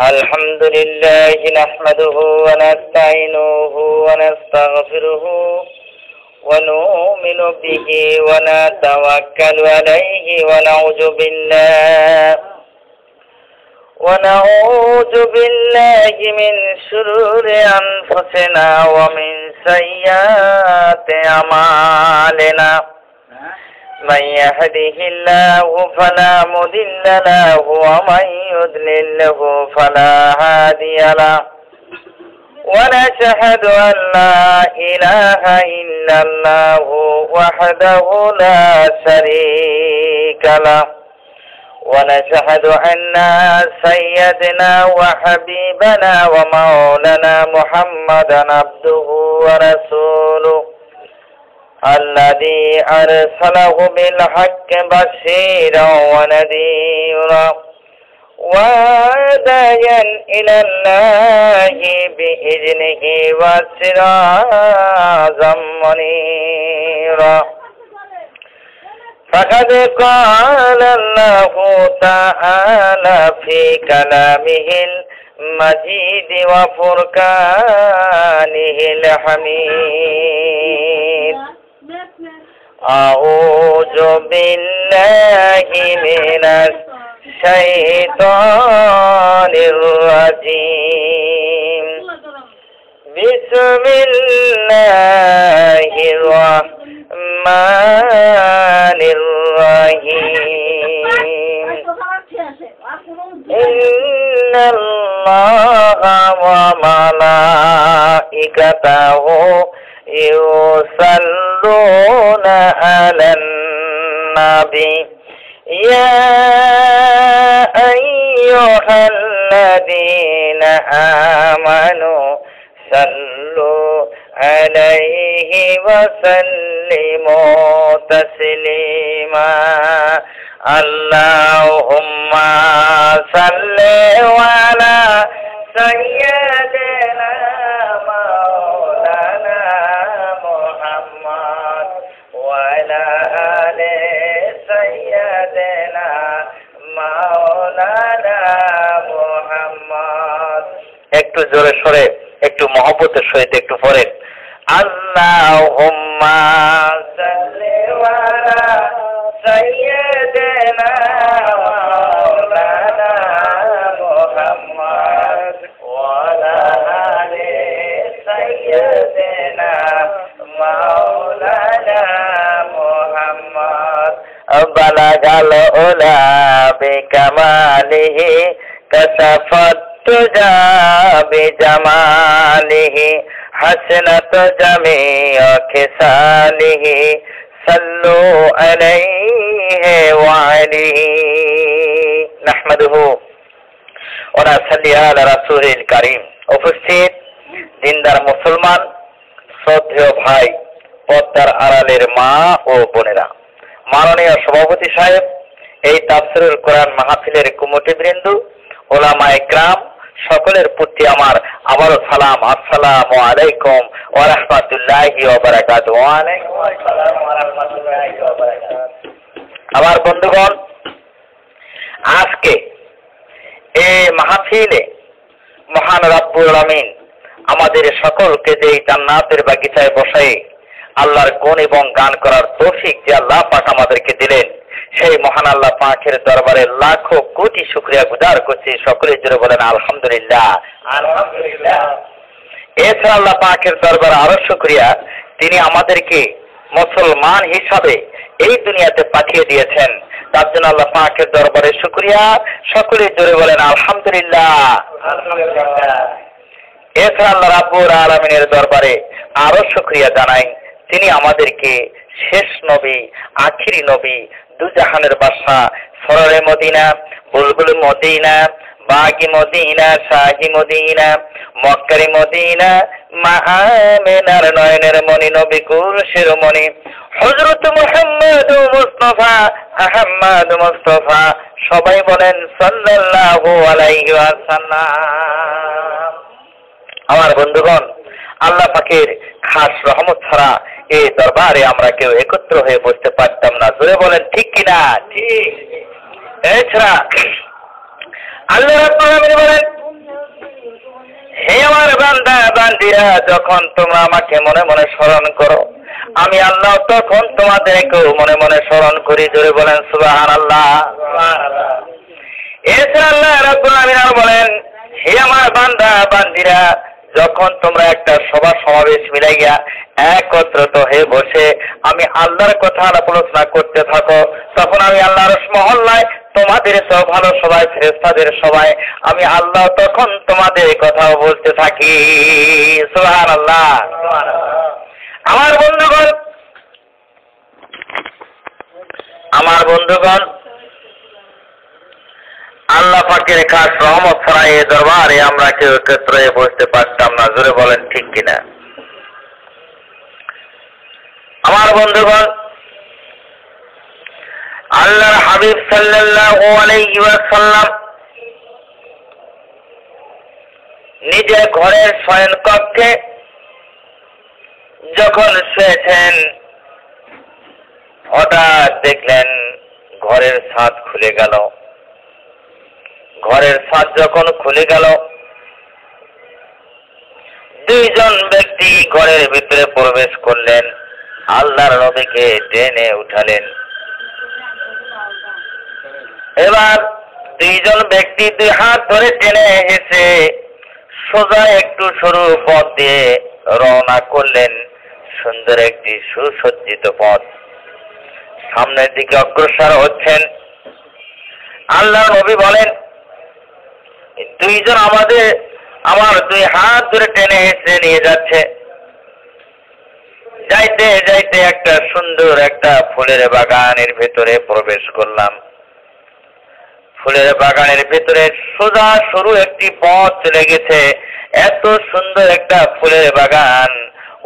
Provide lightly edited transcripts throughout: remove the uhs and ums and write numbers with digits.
الحمد لله نحمده ونستعينه ونستغفره ونؤمن به ونتوكل عليه ونعوذ بالله من شرور أنفسنا ومن سيئات أعمالنا من يهده الله فلا مضل له ومن يضلله فلا هادي له ونشهد أن لا إله إلا الله وحده لا شريك له ونشهد أن سيدنا وحبيبنا ومولانا محمدا عبده ورسوله الذي أرسله بالحق بشيرا ونذيرا وداعيا إلى الله بإذنه وسراجا منيرا فقد قال الله تعالى في كلامه المجيد وفرقانه الحميد أعوذ بالله من الشيطان الرجيم بسم الله الرحمن الرحيم إن الله وملائكته يصلون على النبي يا أيها الذين آمنوا صلوا عليه وسلموا تسليما اللهم صل على سيدنا مولانا محمد وعلى آل سيدنا مولانا محمد একটু জোরে সরে একটু মহব্বতের সহিত একটু পড়েন আল্লাহুম্মা সাল্লি আলা সাইয়্যিদিনা মাওলানা মুহাম্মদ ওয়া আলা আলি সাইয়্যিদিনা মাওলানা মুহাম্মদ বালাগাল উলা বিকামালিহি কাসাফাত তুজা বিজামালিহি حسنت جميع خصاله صلوا عليه وعليه نحمده ونصلي على رسول الكريم উপস্থিত দিনদার মুসলমান শ্রদ্ধেয় ভাই পদ্মার আড়ালের মা ও বোনেরা মাননীয় সভাপতি সাহেব এই তাফসীরুল কোরআন মাহফিলের কমিটিবৃন্দ ওলামায়ে কেরাম সকলের প্রতি আমার আবারও সালাম আসসালামু আলাইকুম ওয়া রাহমাতুল্লাহি ওয়া বারাকাতুহু ওয়া আলাইকুম আসসালাম ওয়া রাহমাতুল্লাহি ওয়া বারাকাতুহু আমার বন্ধুগণ আজকে এই মাহফিলে মহান রব্বুল আলামিন আমাদের সকলকে যে জান্নাতের বাগিচায় বসায় আল্লাহর গুণ এবং গান করার তৌফিক যে আল্লাহ পাক আমাদেরকে দিলেন সেই মহান আল্লাহ পাকের দরবারে লাখো কোটি শুকরিয়া গুজার করছি সকলে জোরে বলেন আলহামদুলিল্লাহ আলহামদুলিল্লাহ এছাড়া আল্লাহ পাকের দরবারে আরো শুকরিয়া তিনি আমাদেরকে মুসলমান হিসাবে এই দুনিয়াতে পাঠিয়ে দিয়েছেন তার জন্য আল্লাহ পাকের দরবারে শুকরিয়া সকলে জোরে বলেন আলহামদুলিল্লাহ আলহামদুলিল্লাহ এছাড়া আল্লাহ রাব্বুল আলামিনের দরবারে আরো শুকরিয়া জানাই তিনি আমাদেরকে শেষ নবী আখিরি নবী দুজাহানের বাদশা সররে মদিনা বুলবুল মদিনা বাগি মদিনা শাহী মদিনা মক্কারি মদিনা মা আমিনার নয়নের মনি নবী কুল শিরোমণি হযরত মুহাম্মদ মুস্তাফা আহমদ মুস্তাফা সবাই বলেন সাল্লাল্লাহু আলাইহি ওয়াসাল্লাম আমার বন্ধুগণ আল্লাহ পাকের খাস রহমত ছাড়া এই দরবারে আমরা কেউ একত্র হয়ে বসতে পারতাম না জোরে বলেন ঠিক কিনা ঠিক এছাড়া আল্লাহ রাব্বুল আলামিন বলেন, হে আমার বান্দা বান্দিরা, যখন তোমরা আমাকে মনে মনে স্মরণ করো, আমি আল্লাহ তখন তোমাদেরকেও মনে মনে স্মরণ করি। জোরে বলেন সুবহানাল্লাহ। এছাড়া আল্লাহ রাব্বুল আলামিন আরো বলেন, হে আমার বান্দা বান্দিরা, যখন তোমরা একটা সভা সমাবেশ মিলাইয়া একত্রিত হয়ে বসে আমি আল্লাহর কথা আলোচনা করতে থাকো, তখন আমি আল্লাহর মহল্লায় তোমাদের সব ভালো সবাই ফেরেশতাদের সবাই আমি আল্লাহ তখন তোমাদের কথা বলতে থাকি। সুবহানাল্লাহ। আমার বন্ধুগণ, আল্লাহ পাকের খাস রহমত ছাড়া এই দরবারে আমরা কেউ একত্র হয়ে বসতে পারতাম না। জোরে বলেন ঠিক কিনা? আমার বন্ধুগণ, আল্লাহর হাবিব সাল্লাল্লাহু আলাইহি ওয়াসাল্লাম নিজের ঘরের শয়ন কক্ষে যখন শুয়েছেন, হঠাৎ দেখলেন ঘরের ছাদ খুলে গেল। ঘরের ছাদ যখন খুলে গেল, দুইজন ব্যক্তি ঘরের ভিতরে প্রবেশ করলেন, আল্লাহর নবীকে টেনে উঠালেন। এবার দুইজন ব্যক্তি দুই হাত ধরে টেনে এসে সোজা একটু সরু পথ দিয়ে রওনা করলেন, সুন্দর একটি সুসজ্জিত পথ। সামনের দিকে অগ্রসর হচ্ছেন। আল্লাহর নবী বলেন, দুইজন আমার দুই হাত ধরে টেনে এসে নিয়ে যাচ্ছে। যাইতে যাইতে একটা সুন্দর একটা ফুলের বাগানের ভেতরে প্রবেশ করলাম। ফুলের বাগানের ভেতরে সোজা সরু একটি পথ চলে গেছে। এত সুন্দর একটা ফুলের বাগান,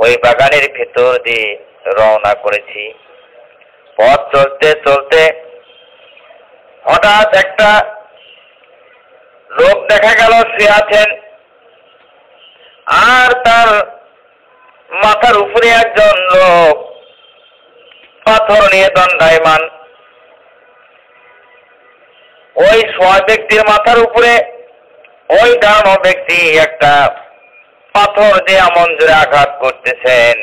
ওই বাগানের ভেতর দিয়ে রওনা করেছি। পথ চলতে চলতে হঠাৎ একটা লোক দেখা গেল শুয়ে আছেন, আর তার মাথার উপরে একজন লোক পাথর নিয়ে দণ্ডায়মান। ওই শোয়া ব্যক্তির মাথার উপরে ওই দাঁড়ানো ব্যক্তি একটা পাথর দিয়ে এমন জোরে আঘাত করতেছেন।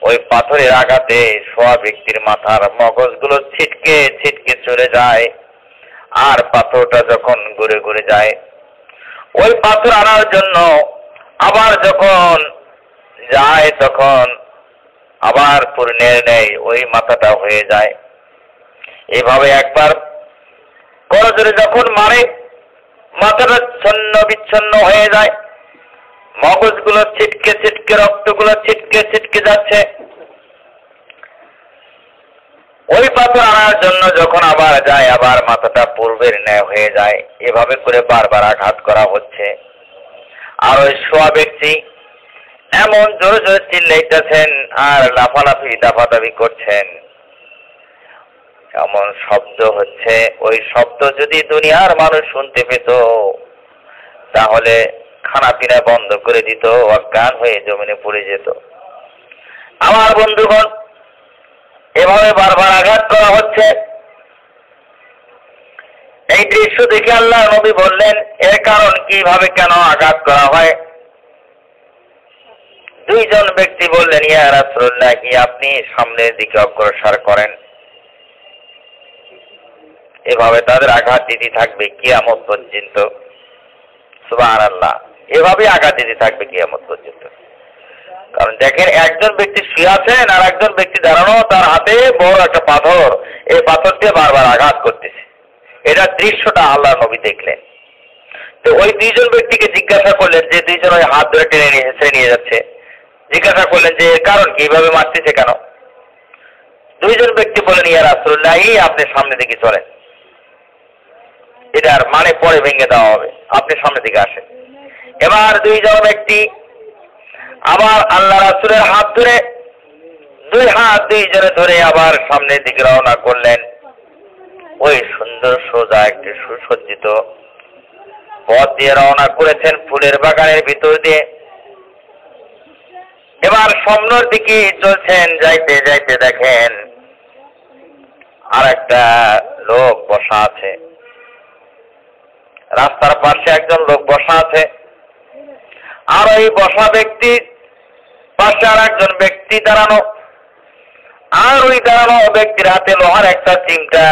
ওই পাথরের আঘাতে শোয়া ব্যক্তির মাথার মগজগুলো ছিটকে ছিটকে চলে যায়। আর পাথরটা যখন ঘুরে ঘুরে যায়, ওই পাথর আনার জন্য আবার যখন যায়, তখন আবার পূর্ণের নেই ওই মাথাটা হয়ে যায়। এভাবে একবার করজোরে যখন মারে, মাথাটা ছন্ন বিচ্ছন্ন হয়ে যায়, মগজগুলো ছিটকে ছিটকে, রক্তগুলো ছিটকে ছিটকে যাচ্ছে। ওই পাথর আনার জন্য যখন আবার যায়, আবার মাথাটা পূর্বের ন্যায় হয়ে যায়। এভাবে করে বারবার আঘাত করা হচ্ছে। আর ওই শোয়া ব্যক্তি এমন জোরে জোরে চিল্লাইতেছেন আর লাফালাফি দাফাদাফি করছেন। এমন শব্দ হচ্ছে, ওই শব্দ যদি দুনিয়ার মানুষ শুনতে পেত তাহলে খানা পিনা বন্ধ করে দিত, অজ্ঞান হয়ে জমিনে পড়ে যেত। আমার বন্ধুগণ, এভাবে বারবার আঘাত করা হচ্ছে। এই দৃশ্য দেখে আল্লাহ নবী বললেন, এর কারণ কিভাবে কেন আঘাত করা হয়? দুইজন ব্যক্তি বললেন, ইয়া রাসূলুল্লাহ, কি আপনি সামনের দিকে অগ্রসর করেন। এভাবে তাদের আঘাত দিতে থাকবে কিয়ামত পর্যন্ত। সুবহানাল্লাহ। এভাবে আঘাত দিতে থাকবে কিয়ামত পর্যন্ত। কারণ দেখেন, একজন ব্যক্তি শুয়ে আছেন আর একজন ব্যক্তি দাঁড়ানো, তার হাতে বড় একটা পাথর, এই পাথর দিয়ে বারবার আঘাত করতেছে। এটা দৃশ্যটা আল্লাহ নবী দেখলেন। তো ওই দুইজন ব্যক্তিকে জিজ্ঞাসা করলেন, যে দুইজন ওই হাত ধরে টেনে নিয়ে যাচ্ছে, জিজ্ঞাসা করলেন যে এর কারণ কি, এইভাবে মারতেছে কেন? দুইজন ব্যক্তি বলেন, ইয়া রাসূলুল্লাহ, আপনি সামনে দিকে চলেন, এটার মানে পরে ভেঙে দেওয়া হবে, আপনি সামনের দিকে আসেন। এবার দুইজন ব্যক্তি আবার আল্লাহ রাসূলের হাত ধরে, দুই হাত দুইজনে ধরে আবার সামনের দিকে রওনা করলেন। ওই সুন্দর সোজা একটি সুসজ্জিত পথ দিয়ে রওনা করেছেন, ফুলের বাগানের ভিতর দিয়ে। এবার সামনের দিকে চলছেন, যাইতে যাইতে দেখেন আর একটা লোক বসা আছে, রাস্তার পাশে একজন লোক বসা আছে, আর ওই বসা ব্যক্তির পাশে আর একজন ব্যক্তি দাঁড়ানো, আর ওই দাঁড়ানো ব্যক্তির হাতে লোহার একটা চিমটা,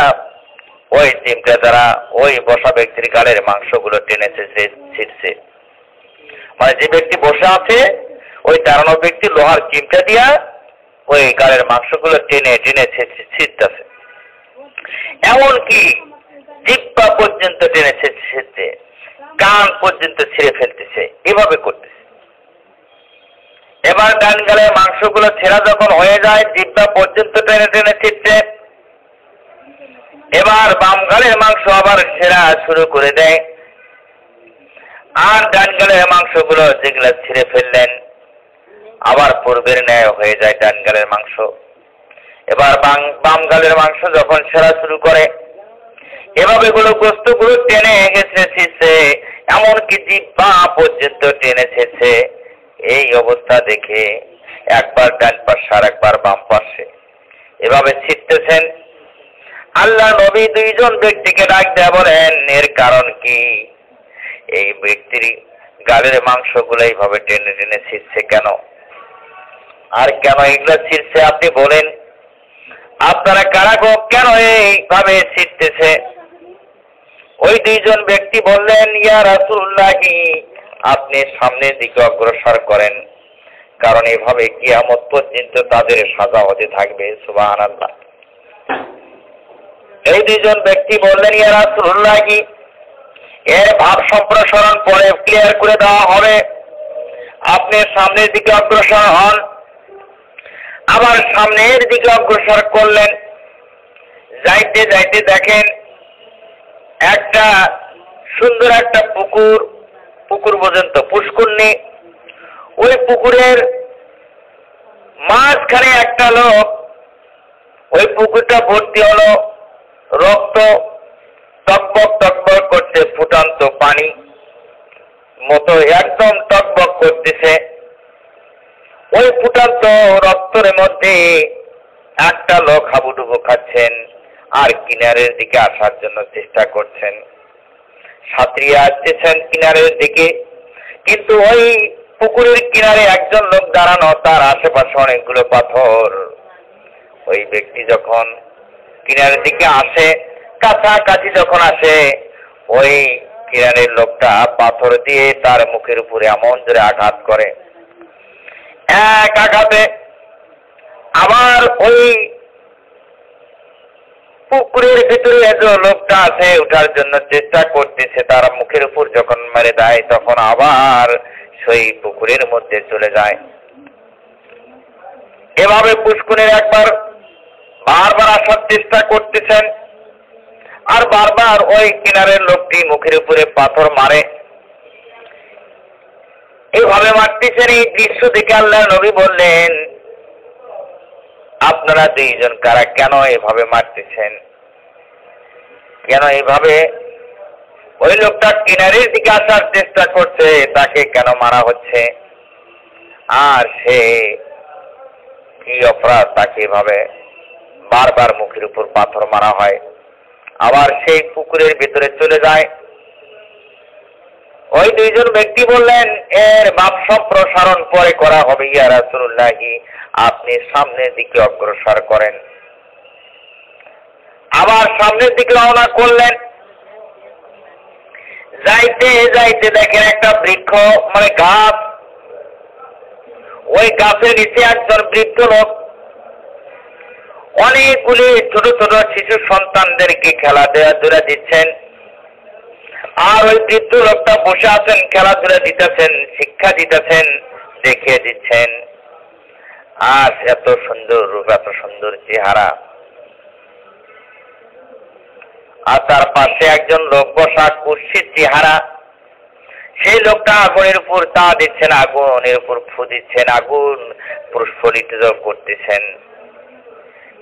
ওই চিমটা দ্বারা ওই বসা ব্যক্তির গালের মাংসগুলো টেনেছে ছিঁড়ছে। মানে যে ব্যক্তি বসে আছে ওই দাঁড়ানো ব্যক্তি লোহার চিমটা দিয়া ওই গালের মাংসগুলো টেনে টেনে ছিঁড়তেছে, এমনকি জিহ্বা পর্যন্ত টেনে ছিঁড়ছে, কান পর্যন্ত ছিঁড়ে ফেলতেছে, এভাবে করতেছে। এবার ডান গালের মাংসগুলো ছেঁড়া যখন হয়ে যায়, জিহ্বা পর্যন্ত টেনে টেনে ছিঁড়ছে, এবার বাম গালের মাংস আবার ছেঁড়া শুরু করে দেয়, আর ডান গালের মাংসগুলো যেগুলো ছিঁড়ে ফেললেন আবার পূর্বের ন্যায় হয়ে যায় ডান গালের মাংস। এবার বাম গালের মাংস যখন ছেঁড়া শুরু করে, এভাবে গোস্তগুলো টেনে গেছে ছিঁড়ছে, এমনকি জিহ্বা পর্যন্ত টেনে ছিঁড়ছে। এই অবস্থা দেখে একবার ডান পাশে আর একবার বাম পাশে এভাবে ছিঁড়তেছেন। আল্লাহ নবী দুইজন ব্যক্তিকে ডাক দেয়া বলেন, এর কারণ কি? এই ব্যক্তির গালের মাংসগুলো এইভাবে টেনে টেনে ছিঁড়ছে কেন? আর কেন এগুলো ছিঁড়ছে আপনি বলেন, আপনারা কারা গো, কেন এইভাবে ছিঁড়তেছে? ওই দুইজন ব্যক্তি বললেন, ইয়া রাসূলুল্লাহ, আপনি সামনের দিকে অগ্রসর করেন, কারণ এভাবে কিয়ামত পর্যন্ত তাদের সাজা হতে থাকবে। সুবহানাল্লাহ। এই দুইজন ব্যক্তি বললেন, ইয়া রাসূলুল্লাহ, এর ভাব সম্প্রসারণ পরে ক্লিয়ার করে দেওয়া হবে, আপনি সামনের দিকে অগ্রসর হন। আবার সামনের দিকে অগ্রসর করলেন, যাইতে যাইতে দেখেন একটা সুন্দর একটা পুকুর পর্যন্ত, পুষ্করণী। ওই পুকুরের মাঝখানে একটা লোক, ওই পুকুরটা ভর্তি হলো রক্ত, টকবক টকবক করছে, ফুটান্ত পানি মতো একদম টকবক করতেছে। ওই ফুটান্ত রক্তের মধ্যে একটা লোক হাবুডুবু খাচ্ছেন আর কিনারের দিকে আসার জন্য চেষ্টা করছেন, সাঁতরিয়ে আসতেছেন কিনারের দিকে, কিন্তু ওই পুকুরের কিনারে একজন লোক দাঁড়ানো, তার আশেপাশে অনেকগুলো পাথর। ওই ব্যক্তি যখন কিনারের দিকে আসে, কাছাকাছি যখন আসে, ওই কিনারের লোকটা পাথর দিয়ে তার মুখের উপরে এমন জোরে আঘাত করে, এক আঘাতে আবার ওই পুকুরের ভিতরে যে লোকটা আছে ওঠার জন্য চেষ্টা করতেছে, তার মুখের উপর যখন মেরে দেয় তখন আবার সেই পুকুরের মধ্যে চলে যায়। এভাবে পুষ্করের একবার বারবার আসার চেষ্টা করতেছেন, আর বারবার ওই কিনারের লোকটি মুখের উপরে পাথর মারে, এইভাবে মারতেছেন। এই দৃশ্য দেখে আল্লাহর নবী বললেন, আপনারা দুইজন কারা, কেন এভাবে মারতেছেন? কেন এইভাবে ওই লোকটা কিনারের দিকে আসার চেষ্টা করছে, তাকে কেন মারা হচ্ছে? আর সে কি অপরাধ তাকে এভাবে বারবার মুখের উপর পাথর মারা হয়? আবার সেই পুকুরের ভিতরে চলে যায়। ওই দুইজন ব্যক্তি বললেন, এর মাপ সম্প্রসারণ পরে করা হবে, ইয়া রাসূলুল্লাহ, আপনি সামনের দিকে অগ্রসর করেন। আবার সামনের দিকে রওনা করলেন, যাইতে যাইতে দেখেন একটা বৃক্ষ, মানে গাছ, ওই গাছের নিচে একজন বৃদ্ধ লোক অনেকগুলি ছোট ছোট শিশু সন্তানদেরকে খেলাধুলা দিচ্ছেন, আর ওই বৃদ্ধ লোকটা বসে আছেন, খেলাধুলা দিতেছেন, শিক্ষা দিতেছেন, দেখিয়ে দিচ্ছেন। আর এত সুন্দর রূপ, এত সুন্দর চেহারা, আর তার পাশে একজন লোক বসা, কুৎসিত চেহারা। সেই লোকটা আগুনের উপর তা দিচ্ছেন, আগুনের উপর ফু দিচ্ছেন, আগুন প্রস্ফুলিত করতেছেন।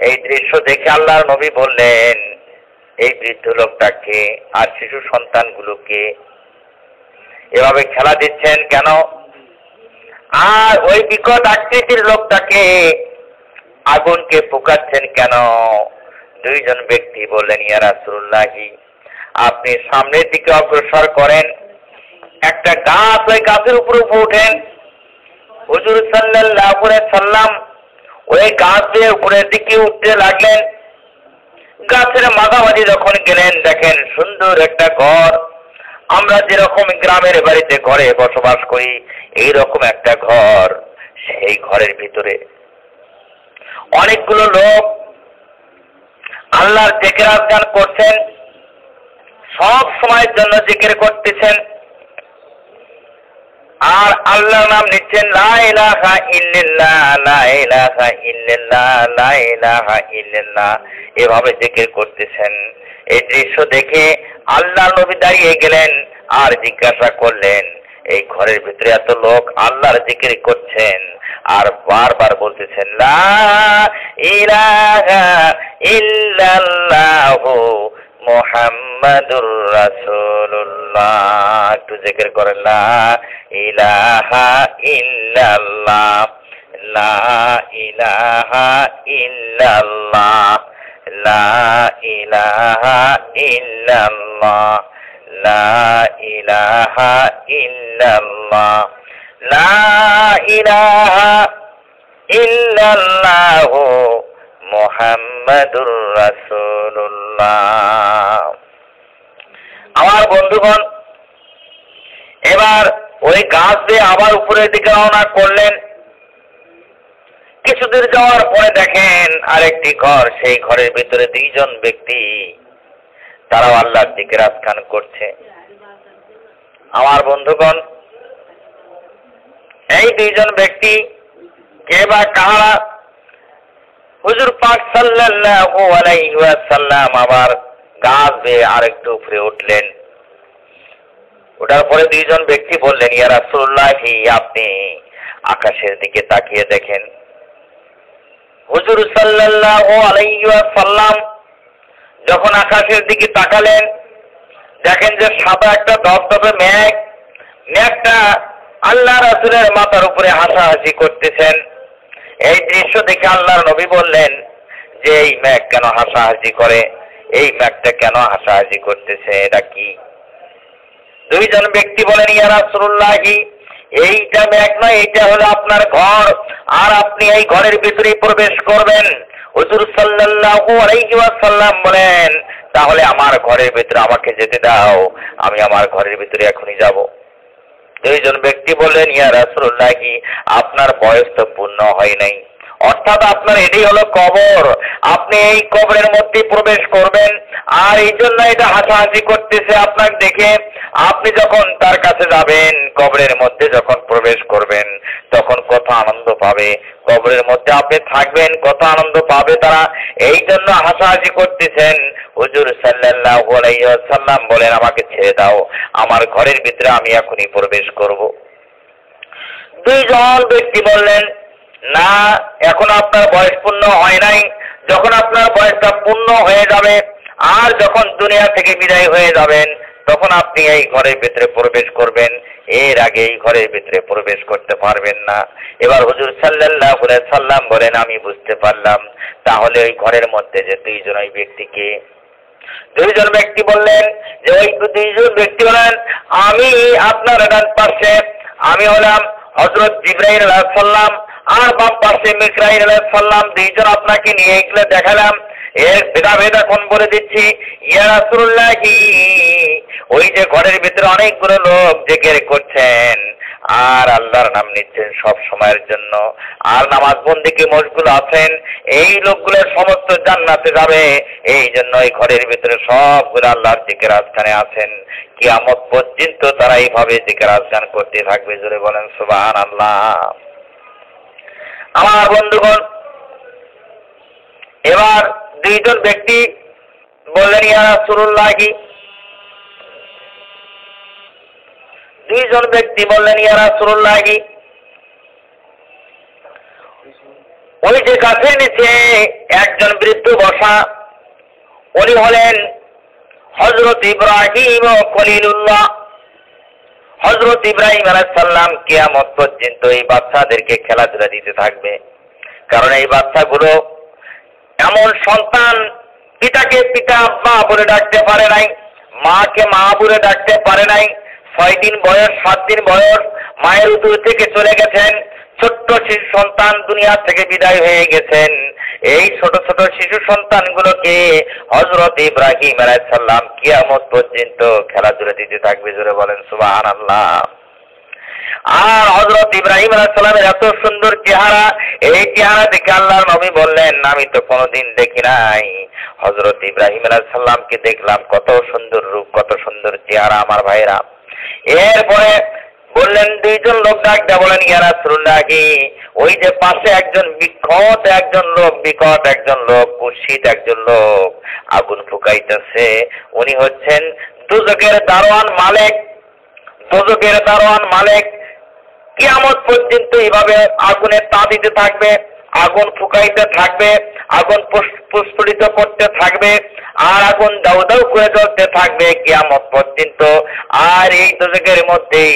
এই দৃশ্য দেখে আল্লাহর নবী বললেন, এই বৃদ্ধ লোকটাকে আর শিশু সন্তানগুলোকে এভাবে খেলা দিচ্ছেন কেন? আর ওই বিকট আকৃতির লোকটাকে আগুনকে ফুকাচ্ছেন কেন? দুইজন ব্যক্তি বললেন, ইয়া রাসূলুল্লাহ, আপনি সামনের দিকে অগ্রসর করেন, একটা গাছ, ওই গাছের উপরে উঠেন। হুজুর সাল্লাল্লাহু আলাইহি সাল্লাম ওই গাছের উপরের দিকে উঠতে লাগলেন। গাছের মাঝামাঝি যখন গেলেন, দেখেন সুন্দর একটা ঘর। আমরা যেরকম গ্রামের বাড়িতে ঘরে বসবাস করি, এইরকম একটা ঘর। সেই ঘরের ভিতরে অনেকগুলো লোক আল্লাহর জিকির আজকার করছেন, সব সময়ের জন্য জিকির করতেছেন আর আল্লাহর নাম নিচ্ছেন, লা ইলাহা ইল্লাল্লাহ, লা ইলাহা ইল্লাল্লাহ, লা ইলাহা ইল্লাল্লাহ, এভাবে জিকির করতেছেন। এই দৃশ্য দেখে আল্লাহর নবী দাঁড়িয়ে গেলেন আর জিজ্ঞাসা করলেন, এই ঘরের ভিতরে এত লোক আল্লাহর জিকির করছেন আর বারবার বলতেছেন, লা ইলাহা ইল্লাল্লাহু মুহাম্মাদুর রাসূলুল্লাহ। একটু জিকির করেন, লা ইলাহা ইল্লাল্লাহ, লা ইলাহা ইল্লাল্লাহ, লা ইলাহা ইল্লাল্লাহ, লা ইলাহা ইল্লাল্লাহ, লা ইলাহা ইল্লাল্লাহু মুহাম্মাদুর রাসূলুল্লাহ। আমার বন্ধুগণ, এবার ওই গাছ দিয়ে আবার উপরের দিকে রওনা করলেন। কিছুদূর যাওয়ার পরে দেখেন আরেকটি ঘর, সেই ঘরের ভিতরে দুইজন ব্যক্তি, তারাও আল্লাহর জিকির আজকার করছে। আমার বন্ধুগণ, এই দুইজন ব্যক্তি কে বা কারা? হুজুর পাক সাল্লাল্লাহু আলাইহি ওয়াসাল্লাম আবার গাছ বেয়ে আরেকটু উপরে উঠলেন। ওঠার পরে দুইজন ব্যক্তি বললেন, ইয়া রাসূলুল্লাহ, আপনি আকাশের দিকে তাকিয়ে দেখেন। হুজুর সাল্লাল্লাহু আলাইহি ওয়াসাল্লাম যখন আকাশের দিকে তাকালেন, দেখেন যে সাদা একটা ধবধবে মেঘ, মেঘটা আল্লাহ রাসূলের মাথার উপরে হাসাহাসি করতেছেন। এই দৃশ্য দেখে আল্লাহর নবী বললেন যে এই মেঘ কেন হাসাহাসি করে, এই মেঘটা কেন হাসাহাসি করতেছে, এটা কি? দুইজন ব্যক্তি বলেন, ইয়া রাসূলুল্লাহ, এইটা মেঘ নয়, এইটা হলো আপনার ঘর, আর আপনি এই ঘরের ভিতরে প্রবেশ করবেন। হুজুর সাল্লাল্লাহু আলাইহি ওয়াসাল্লাম বলেন, তাহলে আমার ঘরের ভিতরে আমাকে যেতে দাও, আমি আমার ঘরের ভিতরে এখনই যাব। দুইজন ব্যক্তি বললেন, ইয়া রাসূলুল্লাহ, আপনার বয়স তো পূর্ণ হয় নাই, অর্থাৎ আপনার এটাই হলো কবর, আপনি এই কবরের মধ্যে প্রবেশ করবেন, আর এই জন্য এটা হাসাহাসি করতেছে আপনাকে দেখে। আপনি যখন তার কাছে যাবেন, কবরের মধ্যে যখন প্রবেশ করবেন, তখন কত আনন্দ পাবে, কবরের মধ্যে আপনি থাকবেন, কত আনন্দ পাবে তারা, এই জন্য হাসাহাসি করতেছেন। হুজুর সাল্লাল্লাহু আলাইহি ওয়াসাল্লাম বলেন, আমাকে ছেড়ে দাও, আমার ঘরের ভিতরে আমি এখনই প্রবেশ করব। দুইজন ব্যক্তি বললেন, না, এখন আপনার বয়স পূর্ণ হয় নাই, যখন আপনার বয়সটা পূর্ণ হয়ে যাবে আর যখন দুনিয়া থেকে বিদায় হয়ে যাবেন, তখন আপনি এই ঘরের ভিতরে প্রবেশ করবেন, এর আগে এই ঘরের ভিতরে প্রবেশ করতে পারবেন না। এবার হুজুর সাল্লাল্লাহু আলাইহি সাল্লাম বলেন, আমি বুঝতে পারলাম, তাহলে ওই ঘরের মধ্যে যে দুইজন ওই ব্যক্তিকে। দুইজন ব্যক্তি বললেন যে ওই দুইজন ব্যক্তি হলেন, আমি আপনার ডান পাশে আমি হলাম হযরত জিবরাইল আলাইহিস সালাম, আর বাম পাশে মিকাইল আলাইহিস সালাম, দুইজন আপনাকে নিয়ে এগুলো দেখালাম। এর ভেদ এখন বলে দিচ্ছি, ইয়া রাসূলুল্লাহ, ওই যে ঘরের ভিতরে অনেকগুলো লোক জিকির করছেন আর আল্লাহর নাম নিচ্ছেন সব সময়ের জন্য, আর নামাজ বন্দেগী মশগুল আছেন, এই লোকগুলোর সমস্ত জান্নাতে যাবে। এই জন্য এই ঘরের ভিতরে সবগুলো আল্লাহর জিকির আজকানে আছেন, কিয়ামত পর্যন্ত তারা এইভাবে জিকির আজকান করতে থাকবে। জোরে বলেন সুবহানাল্লাহ। আমার বন্ধুগণ, এবার দুইজন ব্যক্তি বললেন, ইয়া রাসূলুল্লাহ, দুইজন ব্যক্তি বললেন, ইয়া রাসূলুল্লাহ, ওই যে গাছের নিচে একজন বৃদ্ধ বসা, উনি হলেন হযরত ইব্রাহিম খলিলুল্লাহ। হযরত ইব্রাহিম আলাইহিস সালাম কিয়ামত পর্যন্ত এই বাচ্চাদেরকে খেলাধুলা দিতে থাকবে, কারণ এই বাচ্চাগুলো এমন সন্তান পিতাকে পিতা মা বলে ডাকতে পারে নাই, মাকে মা বলে ডাকতে পারে নাই। 6 দিন বয়স, 7 দিন বয়স মায়ের উদর থেকে চলে গেছেন। ছোট্ট শিশু সন্তান দুনিয়া থেকে বিদায় হয়ে গেছেন। এই ছোট ছোট শিশু সন্তানগুলোকে হযরত ইব্রাহিম আলাইহিস সালাম কিয়ামত পর্যন্ত খেলাধুলা দিতে থাকবে। জোরে বলেন সুবহানাল্লাহ। আর হযরত ইব্রাহিম আলাইহিস সালামের এত সুন্দর চেহারা, এই চেহারা দেখে আল্লাহর নবী বললেন, আমি তো কোনোদিন দেখি নাই। হযরত ইব্রাহিম আলাইহিস সালামকে দেখলাম, কত সুন্দর রূপ, কত সুন্দর চেহারা আমার ভাইরা। এরপরে বললেন, 2 জন লোক ডাকতে বলেন, ইয়া রাসূলুল্লাহ, ওই যে পাশে একজন বিকট একজন লোক, কুৎসিত একজন লোক আগুন ফুকাইতেছে, উনি হচ্ছেন দোজখের দারোয়ান মালিক। কিয়ামত পর্যন্ত এইভাবে আগুনে তা দিতে থাকবে, আগুন ফুকাইতে থাকবে, আগুন প্রস্ফুটিত করতে থাকবে, আর আগুন দাউ দাউ করে জ্বলতে থাকবে কিয়ামত পর্যন্ত। আর এই দোজখের মধ্যেই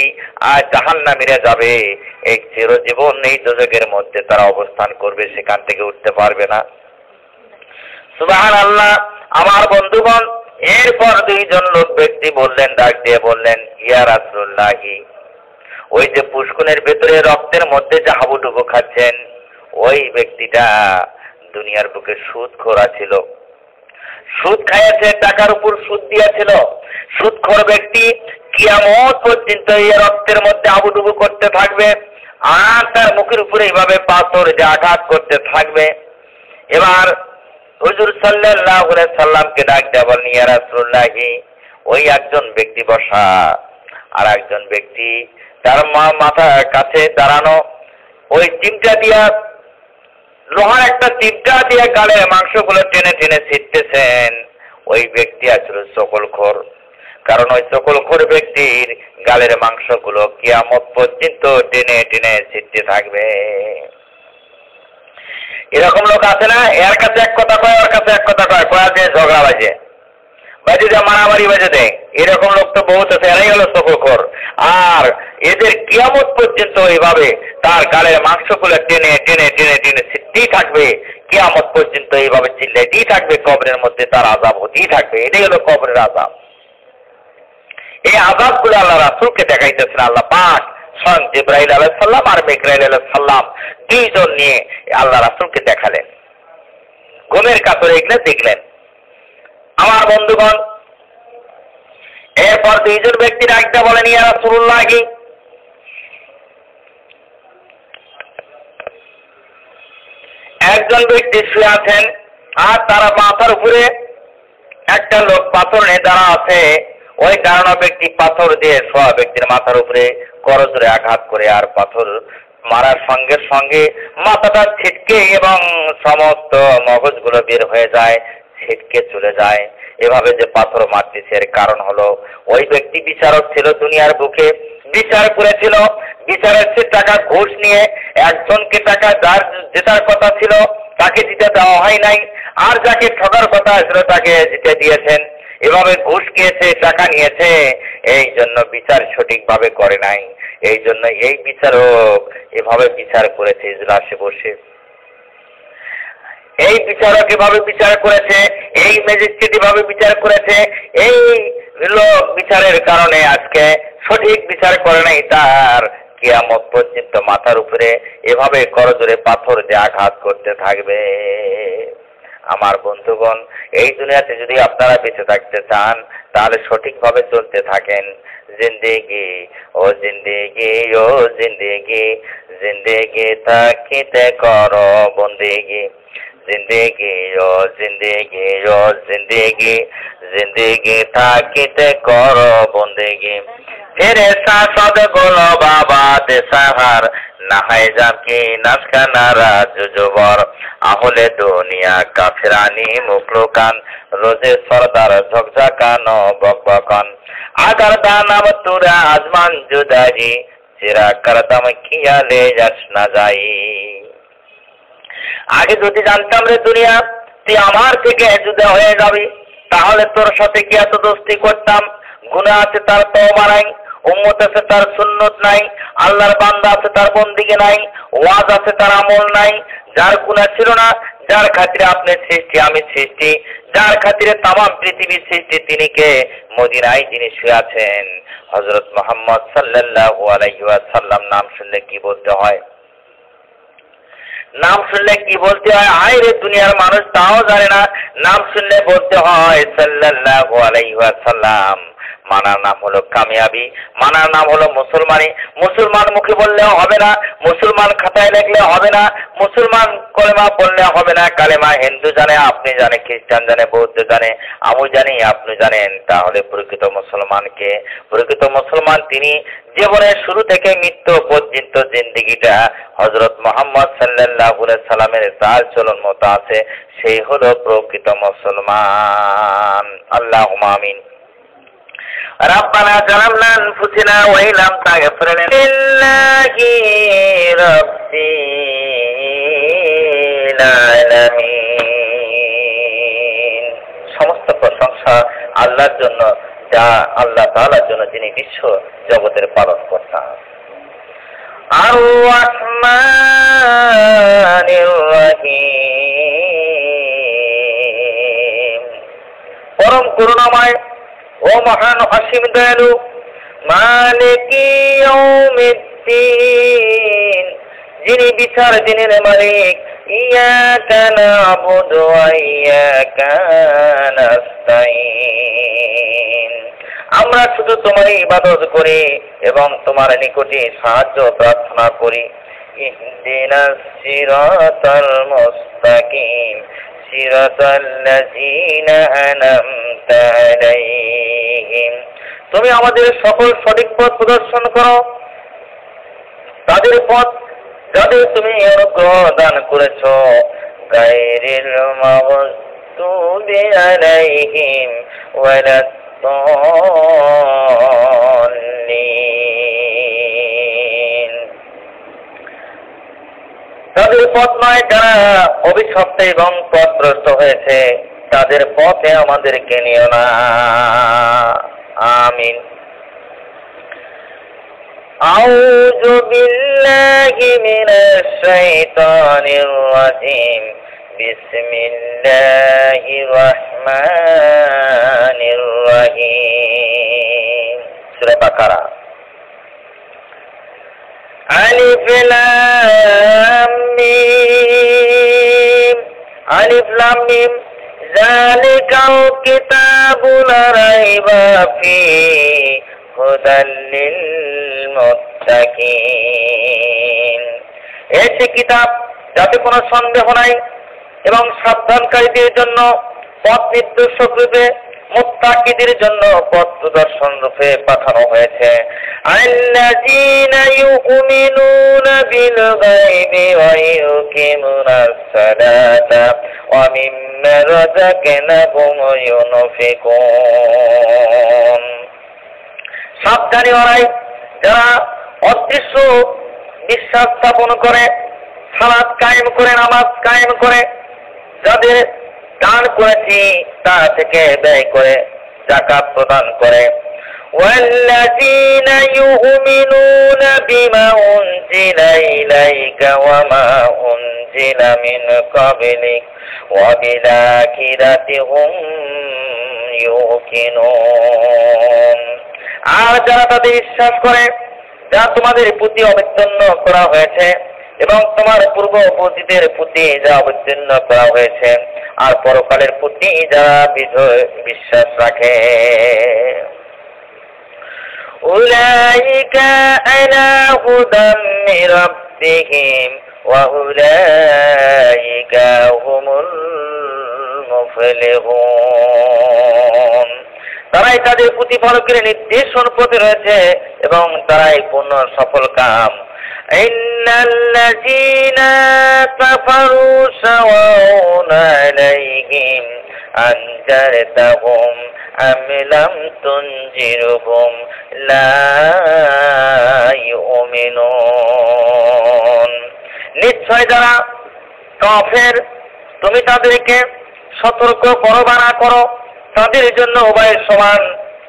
জাহান্নামীরা যাবে, এই চিরজীবন এই দোজখের মধ্যে তারা অবস্থান করবে, সেখান থেকে উঠতে পারবে না। সুবহানাল্লাহ। আমার বন্ধুগণ, এরপর 2 জন লোক ব্যক্তি বললেন, ডাক দিয়ে বললেন, ইয়া রাসূলুল্লাহ, ওই যে পুষ্কুনের ভেতরে রক্তের মধ্যে যে হাবুডুবু খাচ্ছেন, ওই ব্যক্তিটা দুনিয়ার বুকে সুদখোর ছিল, সুদ খাইয়াছে, টাকার উপর সুদ দিয়েছিল। সুদখোর ব্যক্তি কিয়ামত পর্যন্ত এই রক্তের মধ্যে হাবুডুবু করতে থাকবে, আর তার মুখের উপরে এইভাবে পাথর যে আঘাত করতে থাকবে। এবার হুজুর সাল্লাল্লাহু আলাইহি সাল্লামকে ডাক দেয়া বলেন, ইয়া রাসূলুল্লাহ, ওই একজন ব্যক্তি বসা, আর একজন ব্যক্তি তার মাথার কাছে দাঁড়ানো, ওই চিমটা দিয়া, লোহার একটা চিমটা দিয়ে গালের মাংসগুলো টেনে টেনে ছিটতেছেন। ওই ব্যক্তি আসলে চকলখোর, কারণ ওই চকলখোর ব্যক্তির গালের মাংসগুলো কিয়ামত পর্যন্ত টেনে টেনে ছিটতে থাকবে। এরকম লোক আছে না, এর কাছে এক কথা কয়, ওর কাছে এক কথা কয়, কয়া দিয়ে ঝগড়া বাজে দেয়, মারামারি বাজে দেয়। এরকম লোক তো বহুত আছে, এরাই হলো চকলখোর। আর এদের কিয়ামত পর্যন্ত এইভাবে তার গালের মাংসগুলো টেনে টেনে টেনে টেনে ছিটতেই থাকবে, কিয়ামত পর্যন্ত এইভাবে চিল্লাইতেই থাকবে, কবরের মধ্যে তার আযাব হতেই থাকবে। এটাই হলো কবরের আযাব। এই আযাবগুলো আল্লাহ রাসূলকে দেখাইতেছেন আল্লাহ পাক, স্বয়ং জিবরাইল আলাইহিস সালাম আর মিকাইল আলাইহিস সালাম 2 জন নিয়ে আল্লাহ রাসূলকে দেখালেন, ঘুমের কাতরে এগুলো দেখলেন। আমার বন্ধুগণ, এরপর 2 জন ব্যক্তি ডাকতে বলেন, ইয়া রাসূলুল্লাহ, একজন ব্যক্তি শুয়ে আছেন, আর তারা মাথার উপরে একটা লোক পাথর নিয়ে দাঁড়া আছে। ওই দাঁড়ানো ব্যক্তি পাথর দিয়ে শোয়া ব্যক্তির মাথার উপরে করজোরে আঘাত করে, আর পাথর মারার সঙ্গে সঙ্গে মাথাটা ছিটকে এবং সমস্ত মগজগুলো বের হয়ে যায়, ছিটকে চলে যায়। এভাবে যে পাথর মারতেছে, এর কারণ হলো ওই ব্যক্তি বিচারক ছিল, দুনিয়ার বুকে বিচার করেছিল, বিচারের সে টাকা ঘুষ নিয়ে একজনকে টাকা জেতার কথা ছিল তাকে দিতে দেওয়া হয় নাই, আর যাকে ঠকার কথা ছিল তাকে দিতে দিয়েছেন। এভাবে ঘুষ খেয়েছে, টাকা নিয়েছে, এই জন্য বিচার সঠিকভাবে করে নাই। এই জন্য এই বিচারক এভাবে বিচার করেছে ইজলাসে বসে। এই বিচারক এভাবে বিচার করেছে, এই ম্যাজিস্ট্রেট এভাবে বিচার করেছে। এই লোক বিচারের কারণে আজকে সঠিক বিচার করে নাই, তার কিয়ামত পর্যন্ত মাথার উপরে এভাবে করজোরে পাথর দিয়ে আঘাত করতে থাকবে। আমার বন্ধুগণ, এই দুনিয়াতে যদি আপনারা বেঁচে থাকতে চান, তাহলে সঠিকভাবে চলতে থাকেন। জিন্দেগি ও জিন্দেগি ও জিন্দেগি, জিন্দেগি থাকিতে করো বন্দেগি, জিন্দেগি ও জিন্দেগি ও জিন্দেগি, জিন্দেগি থাকিতে করো বন্দেগি। ফেরে সাসদ গোলো বাবা দেশাহার, নাহাই জামকি নাসকানারা জুজুবর, আহলে দুনিয়া কাফিরানি মুখলুকান, রোজে সরদার ঝকঝকানো বকবকান, আগার দানাম তুরা আজমান জুদারি, চিরা করদম খিয়ালে যাস না যাই। আগে যদি জানতাম রে দুনিয়া তুই আমার থেকে জুদা হয়ে যাবি, তাহলে তোর সাথে কি এত দোস্তি করতাম। গুনাহ আছে তার তওবা নাই, উম্মত আছে তার সুন্নত নাই, আল্লাহর বান্দা আছে তার বন্দিগি নাই, ওয়াজ আছে তার আমল নাই। যার গুনাহ ছিল না, যার খাতিরে আপনি সৃষ্টি, আমি সৃষ্টি, যার খাতিরে তামাম পৃথিবীর সৃষ্টি, তিনি কে? মদিনায় যিনি শুয়ে আছেন হযরত মুহাম্মদ সাল্লাল্লাহু আলাইহি ওয়াসাল্লাম। নাম শুনলে কি বলতে হয়? নাম শুনলে কি বলতে হয়? আইরে দুনিয়ার মানুষ তাও জানে না। নাম শুনলে বলতে হয় সাল্লাল্লাহু আলাইহি ওয়াসাল্লাম। মানার নাম হলো কামিয়াবি, মানার নাম হলো মুসলমানি। মুসলমান মুখে বললেও হবে না, মুসলমান খাতায় লিখলে হবে না, মুসলমান কলেমা বললে হবে না। কালেমা হিন্দু জানে, আপনি জানে, খ্রিস্টান জানে, বৌদ্ধ জানে, আমি জানি, আপনি জানেন। তাহলে প্রকৃত মুসলমানকে? প্রকৃত মুসলমান তিনি জীবনের শুরু থেকে মৃত্যু পর্যন্ত জিন্দেগিটা হযরত মুহাম্মদ সাল্লাল্লাহু আলাইহি সাল্লামের চাল চলন মতো আছে, সেই হলো প্রকৃত মুসলমান। আল্লাহুম্মা আমিন। ربنا ظلمنا أنفسنا وإن لم تغفر لنا لله رب العالمين। সমস্ত প্রশংসা আল্লাহর জন্য, যা আল্লাহ তাআলার জন্য, যিনি বিশ্ব জগতের পালন কর্তা। আর-রাহমানির রহিম, পরম করুণাময় ও মহান অসীম দয়ালু, মালিকি ইয়াউমিদ্দিন, যিনি বিচার দিনের মালিক। ইয়াকা না'বুদু ওয়া ইয়াকা নাস্তাঈন, আমরা শুধু তোমারই ইবাদত করি এবং তোমার নিকটে সাহায্য প্রার্থনা করি। ইহদিনাস সিরাতাল মুস্তাকিম সিরাতাল্লাযীনা আন'আমতা আলাইহিম, তুমি আমাদের সকল সঠিক পথ প্রদর্শন করো, তাদের পথ যাদের তুমি অনুগ্রহ দান করেছ। গায়রিল মাগদুবি আলাইহিম ওয়ালাদ-দাল্লিন, তাদের পথ নয় যারা অভিশপ্ত এবং পথভ্রষ্ট হয়েছে, তাদের পথে আমাদেরকে নিও না। আমিন। আউযু বিল্লাহি মিনাশ শাইতানির রাজিম। বিসমিল্লাহির রাহমানির রহিম। সূরা বাকারা। আলিফ লাম মিম, আলিফ লাম মিম, যালিকাল কিতাবু লা রাইবা ফীহি হুদাল লিল মুত্তাকিন, এই সে কিতাব যাতে কোনো সন্দেহ নাই এবং সাবধানকারীদের জন্য পথ নির্দেশক রূপে, মুত্তাকিদের জন্য পথ প্রদর্শন রূপে পাঠানো হয়েছে। আল্লাযীনা ইউমিনুনা বিল গায়বি ওয়া ইউকিমুনাস সালাতা ওয়া মিম্মা রাযাকনাহুম ইউনফিকুন, সাবধানী ওরাই যারা অদৃশ্য বিশ্বাস স্থাপন করে, সালাত কায়েম করে, নামাজ কায়েম করে, যাদের দান করেছি তা থেকে ব্যয় করে, যাকাত প্রদান করে। ওয়াল্লাযীনা ইউমিনুনা বিমা উনজিলা ইলাইকা ওয়া মা উনজিলা মিন ক্বাবলিক ওয়া বিল আখিরাতি হুম ইউকিনুন, আর যারা তাদের বিশ্বাস করে যা তোমাদের প্রতি অবতীর্ণ করা হয়েছে এবং তোমার পূর্ববর্তীদের প্রতি যা অবতীর্ণ করা হয়েছে, আর পরকালের প্রতি যারা বিশ্বাস রাখে। উলাইকা আলা হুদাম মির রাব্বিহিম ওয়া উলাইকা হুমুল মুফলিহুন, তারাই তাদের প্রতিপালকের নির্দেশন পথে রয়েছে এবং তারাই পূর্ণ সফল কাম। ইন্নাল্লাযীনা কাফারু সাওয়াউন আলাইহিম আনজারতাহুম আম লাম তুনজিরহুম লা ইউমিনুন, নিশ্চয় যারা কাফের তুমি তাদেরকে সতর্ক করো বা না করো, তাদের জন্য উভয় সমান,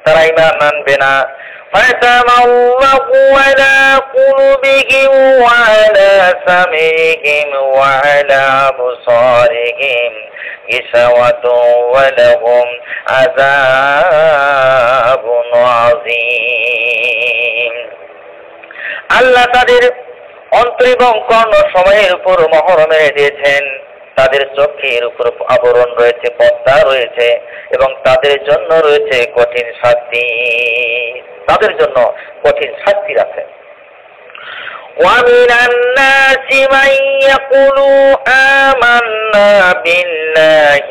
তারা ঈমান আনবে না। ختم الله على قلوبهم وعلى سمعهم وعلى أبصارهم غشاوة ولهم عذاب عظيم আল্লাহ তাদের অন্তর এবং কর্ণ সময়ের উপর মোহর মেরে দিয়েছেন। তাদের চোখের উপর আবরণ রয়েছে, পর্দা রয়েছে এবং তাদের জন্য রয়েছে কঠিন শাস্তি। তাদের জন্য কঠিন শাস্তি আছে। وَمِنَ النَّاسِ مَن يَقُولُ آمَنَّا بِاللَّهِ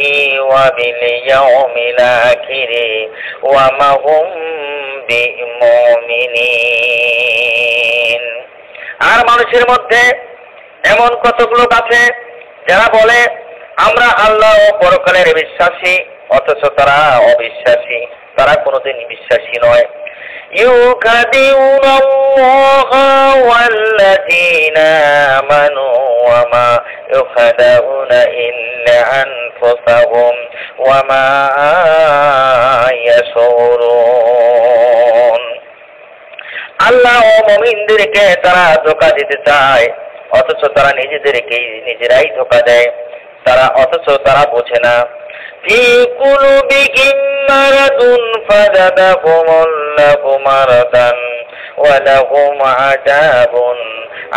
وَبِالْيَوْمِ الْآخِرِ وَمَا هُمْ بِمُؤْمِنِينَ। আর মানুষের মধ্যে এমন কতক লোক আছে যারা বলে আমরা আল্লাহ ও পরকালের বিশ্বাসী, অথচ তারা অবিশ্বাসী, তারা কোনোদিন বিশ্বাসী নয়। ইউকাদিউনা আল্লাহা ওয়াল্লাযীনা আমানু ওয়া মা ইউখাদাউনা ইল্লা আনফুসাহুম ওয়া মা ইয়াশউরুন। আল্লাহ ও মুমিনদেরকে তারা ধোঁকা দিতে চায়, অথচ তারা নিজেরাই ধোঁকা দেয়, অথচ তারা বোঝে না। ফি কুলুবিহিম মারাদুন ফাযাদাহুমুল্লাহু মারাদান ওয়া লাহুম আযাবুন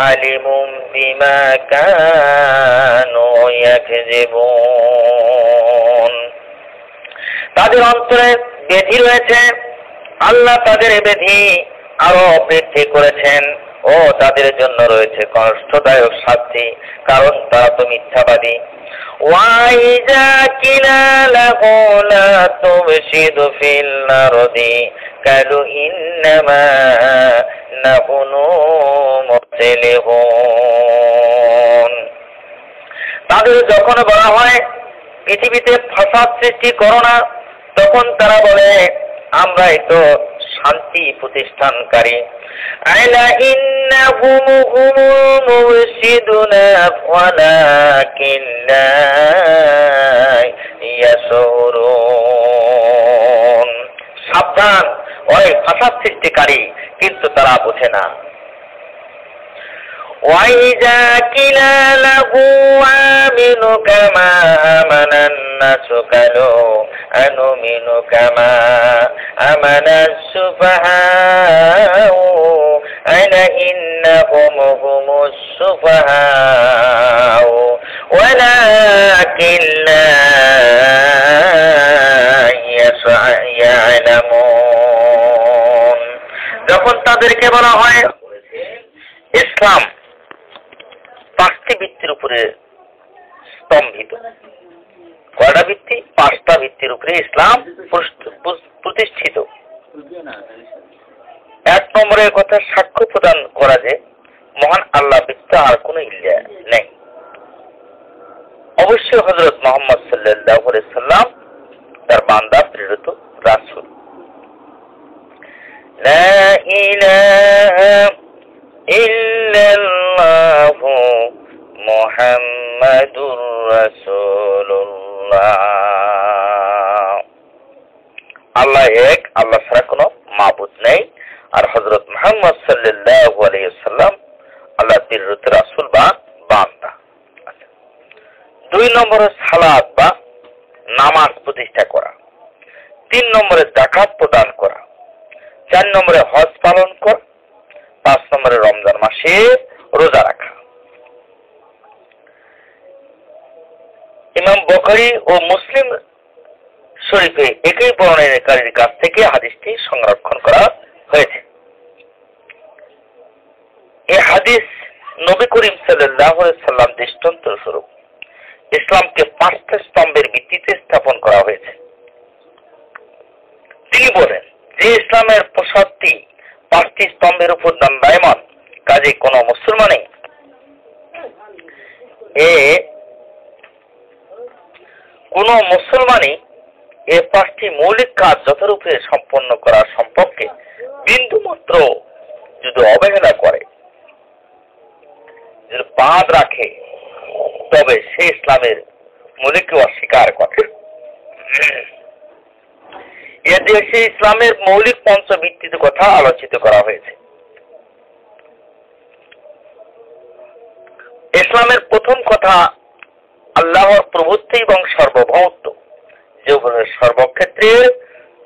আলিমুম বিমা কানু ইয়াকযিবুন। তাদের অন্তরে ব্যাধি রয়েছে, আল্লাহ তাদের ব্যাধি আরো বৃদ্ধি করেছেন ও তাদের জন্য রয়েছে কষ্টদায়ক শাস্তি, কারণ তারা তো মিথ্যাবাদী। ওয়াইজা কিলা লাহু লা তুফসিদু ফিল আরদি কালু ইন্নামা নাকুনু মুসলিহুন। তাদের যখন বলা হয় পৃথিবীতে ফাসাদ সৃষ্টি করো না, তখন তারা বলে আমরাই তো শান্তি প্রতিষ্ঠানকারী। আলা ইন্নাহুম হুমুল মুফসিদুনা ওয়ালাকিন লা ইয়াশউরুন। সাবধান, ওই ফাসাদ সৃষ্টিকারী, কিন্তু তারা বোঝে না। وَإِذَا قِيلَ لَهُ آمِنُ كَمَا آمَنَ النَّاسُ قَالُوا أَنُؤْمِنُ كَمَا آمَنَ السُّفَهَاءُ أَلَا إِنَّهُمْ هُمُ السُّفَهَاءُ وَلَكِنْ لَا يَعْلَمُونَ। যখন তাদেরকে বলা হয় ইসলাম পাঁচটি ভিত্তির উপরে স্তম্ভিত, কয়টা ভিত্তি? পাঁচটা ভিত্তির উপরে ইসলাম প্রতিষ্ঠিত। এক নম্বরের কথা সাক্ষ্য প্রদান করা যে মহান আল্লাহ ব্যতীত আর কোনো ইলাহ নেই। অবশ্যই হযরত মুহাম্মদ সাল্লাল্লাহু আলাইহি সাল্লাম তার বান্দা প্রেরিত রাসূল। লা ইলাহা ইল্লাল্লাহু মুহাম্মাদুর রাসূলুল্লাহ। আল্লাহ এক, আল্লাহ ছাড়া কোনো মাবুদ নেই, আর হযরত মুহাম্মদ সাল্লাল্লাহু আলাইহি ওয়াসাল্লাম আল্লাহর প্রেরিত রাসূল বা বান্দা। দুই নম্বরে সালাত বা নামাজ প্রতিষ্ঠা করা, তিন নম্বরে যাকাত প্রদান করা, চার নম্বরে হজ পালন করা, পাঁচ নম্বরে রমজান মাসে রোজা রাখা। ইমাম বুখারী ও মুসলিম শরীফে একই বর্ণনাকারীর কাছ থেকে হাদিসটি সংরক্ষণ করা হয়েছে। এই হাদিস নবী করিম সাল্লাল্লাহু আলাইহি সাল্লাম দৃষ্টান্ত স্বরূপ ইসলামকে পাঁচটা স্তম্ভের ভিত্তিতে স্থাপন করা হয়েছে। তিনি বলেন যে ইসলামের প্রসাদটি পাঁচটি স্তম্ভের উপর দণ্ডায়মান, কাজে কোনো মুসলমানই এ পাঁচটি মৌলিক কাজ যথারূপে সম্পন্ন করার সম্পর্কে বিন্দু মাত্র যদি অবহেলা করে, যদি বাদ রাখে, তবে সে ইসলামের মৌলিককে অস্বীকার করে। এতে ইসলামের মৌলিক পঞ্চবৃত্তির কথা আলোচিত করা হয়েছে। ইসলামের প্রথম কথা আল্লাহর প্রভুত্ব এবং সার্বভৌমত্ব, জীবনের সর্বক্ষেত্রের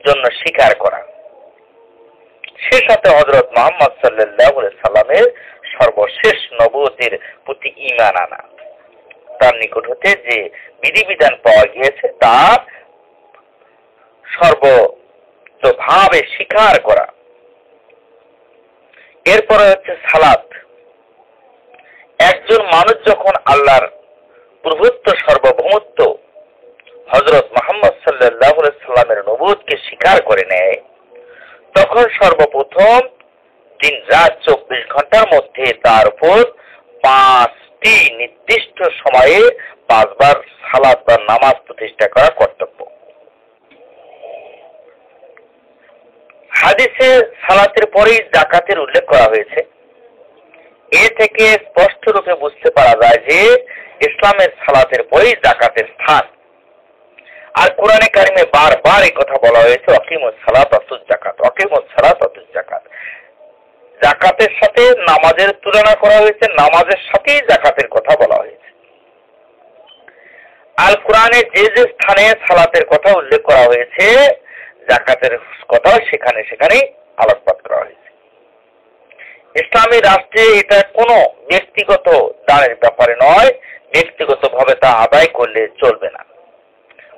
জন্য স্বীকার করা। সে সাথে হযরত মুহাম্মদ সাল্লাল্লাহু আলাইহি সাল্লামের সর্বশেষ নবুয়তের প্রতি ঈমান আনা, তার নিকট হতে যে বিধিবিধান পাওয়া গিয়েছে তা সর্বতভাবে স্বীকার করা। এরপরে হচ্ছে সালাত। একজন মানুষ যখন আল্লাহর প্রভুত্ব, সার্বভৌমত্ব, হযরত মুহাম্মদ সাল্লাল্লাহু আলাইহি সাল্লামের নবুয়তকে স্বীকার করে নেয়, তখন সর্বপ্রথম দিন রাত 24 ঘন্টার মধ্যে তার উপর 5টি নির্দিষ্ট সময়ে 5 বার সালাত বা নামাজ প্রতিষ্ঠা করা কর্তব্য। হাদিসে সালাতের পরেই যাকাতের উল্লেখ করা হয়েছে। এ থেকে স্পষ্ট রূপে বুঝতে পারা যায় যে ইসলামের সালাতের পরেই যাকাতের স্থান। আর কোরআনে কারিমে বারবার এই কথা বলা হয়েছে, আকিমুস সালাত ওয়াতুজ যাকাত, আকিমুস সালাত ওয়াতুজ যাকাত। যাকাতের সাথে নামাজের তুলনা করা হয়েছে, নামাজের সাথেই যাকাতের কথা বলা হয়েছে। আল কোরআনে যে যে স্থানে সালাতের কথা উল্লেখ করা হয়েছে, যাকাতের কথা সেখানে সেখানেই আলোকপাত করা হয়েছে। ইসলামী রাষ্ট্রে এটা কোনো ব্যক্তিগত দানের ব্যাপারে নয়, ব্যক্তিগতভাবে তা আদায় করলে চলবে না,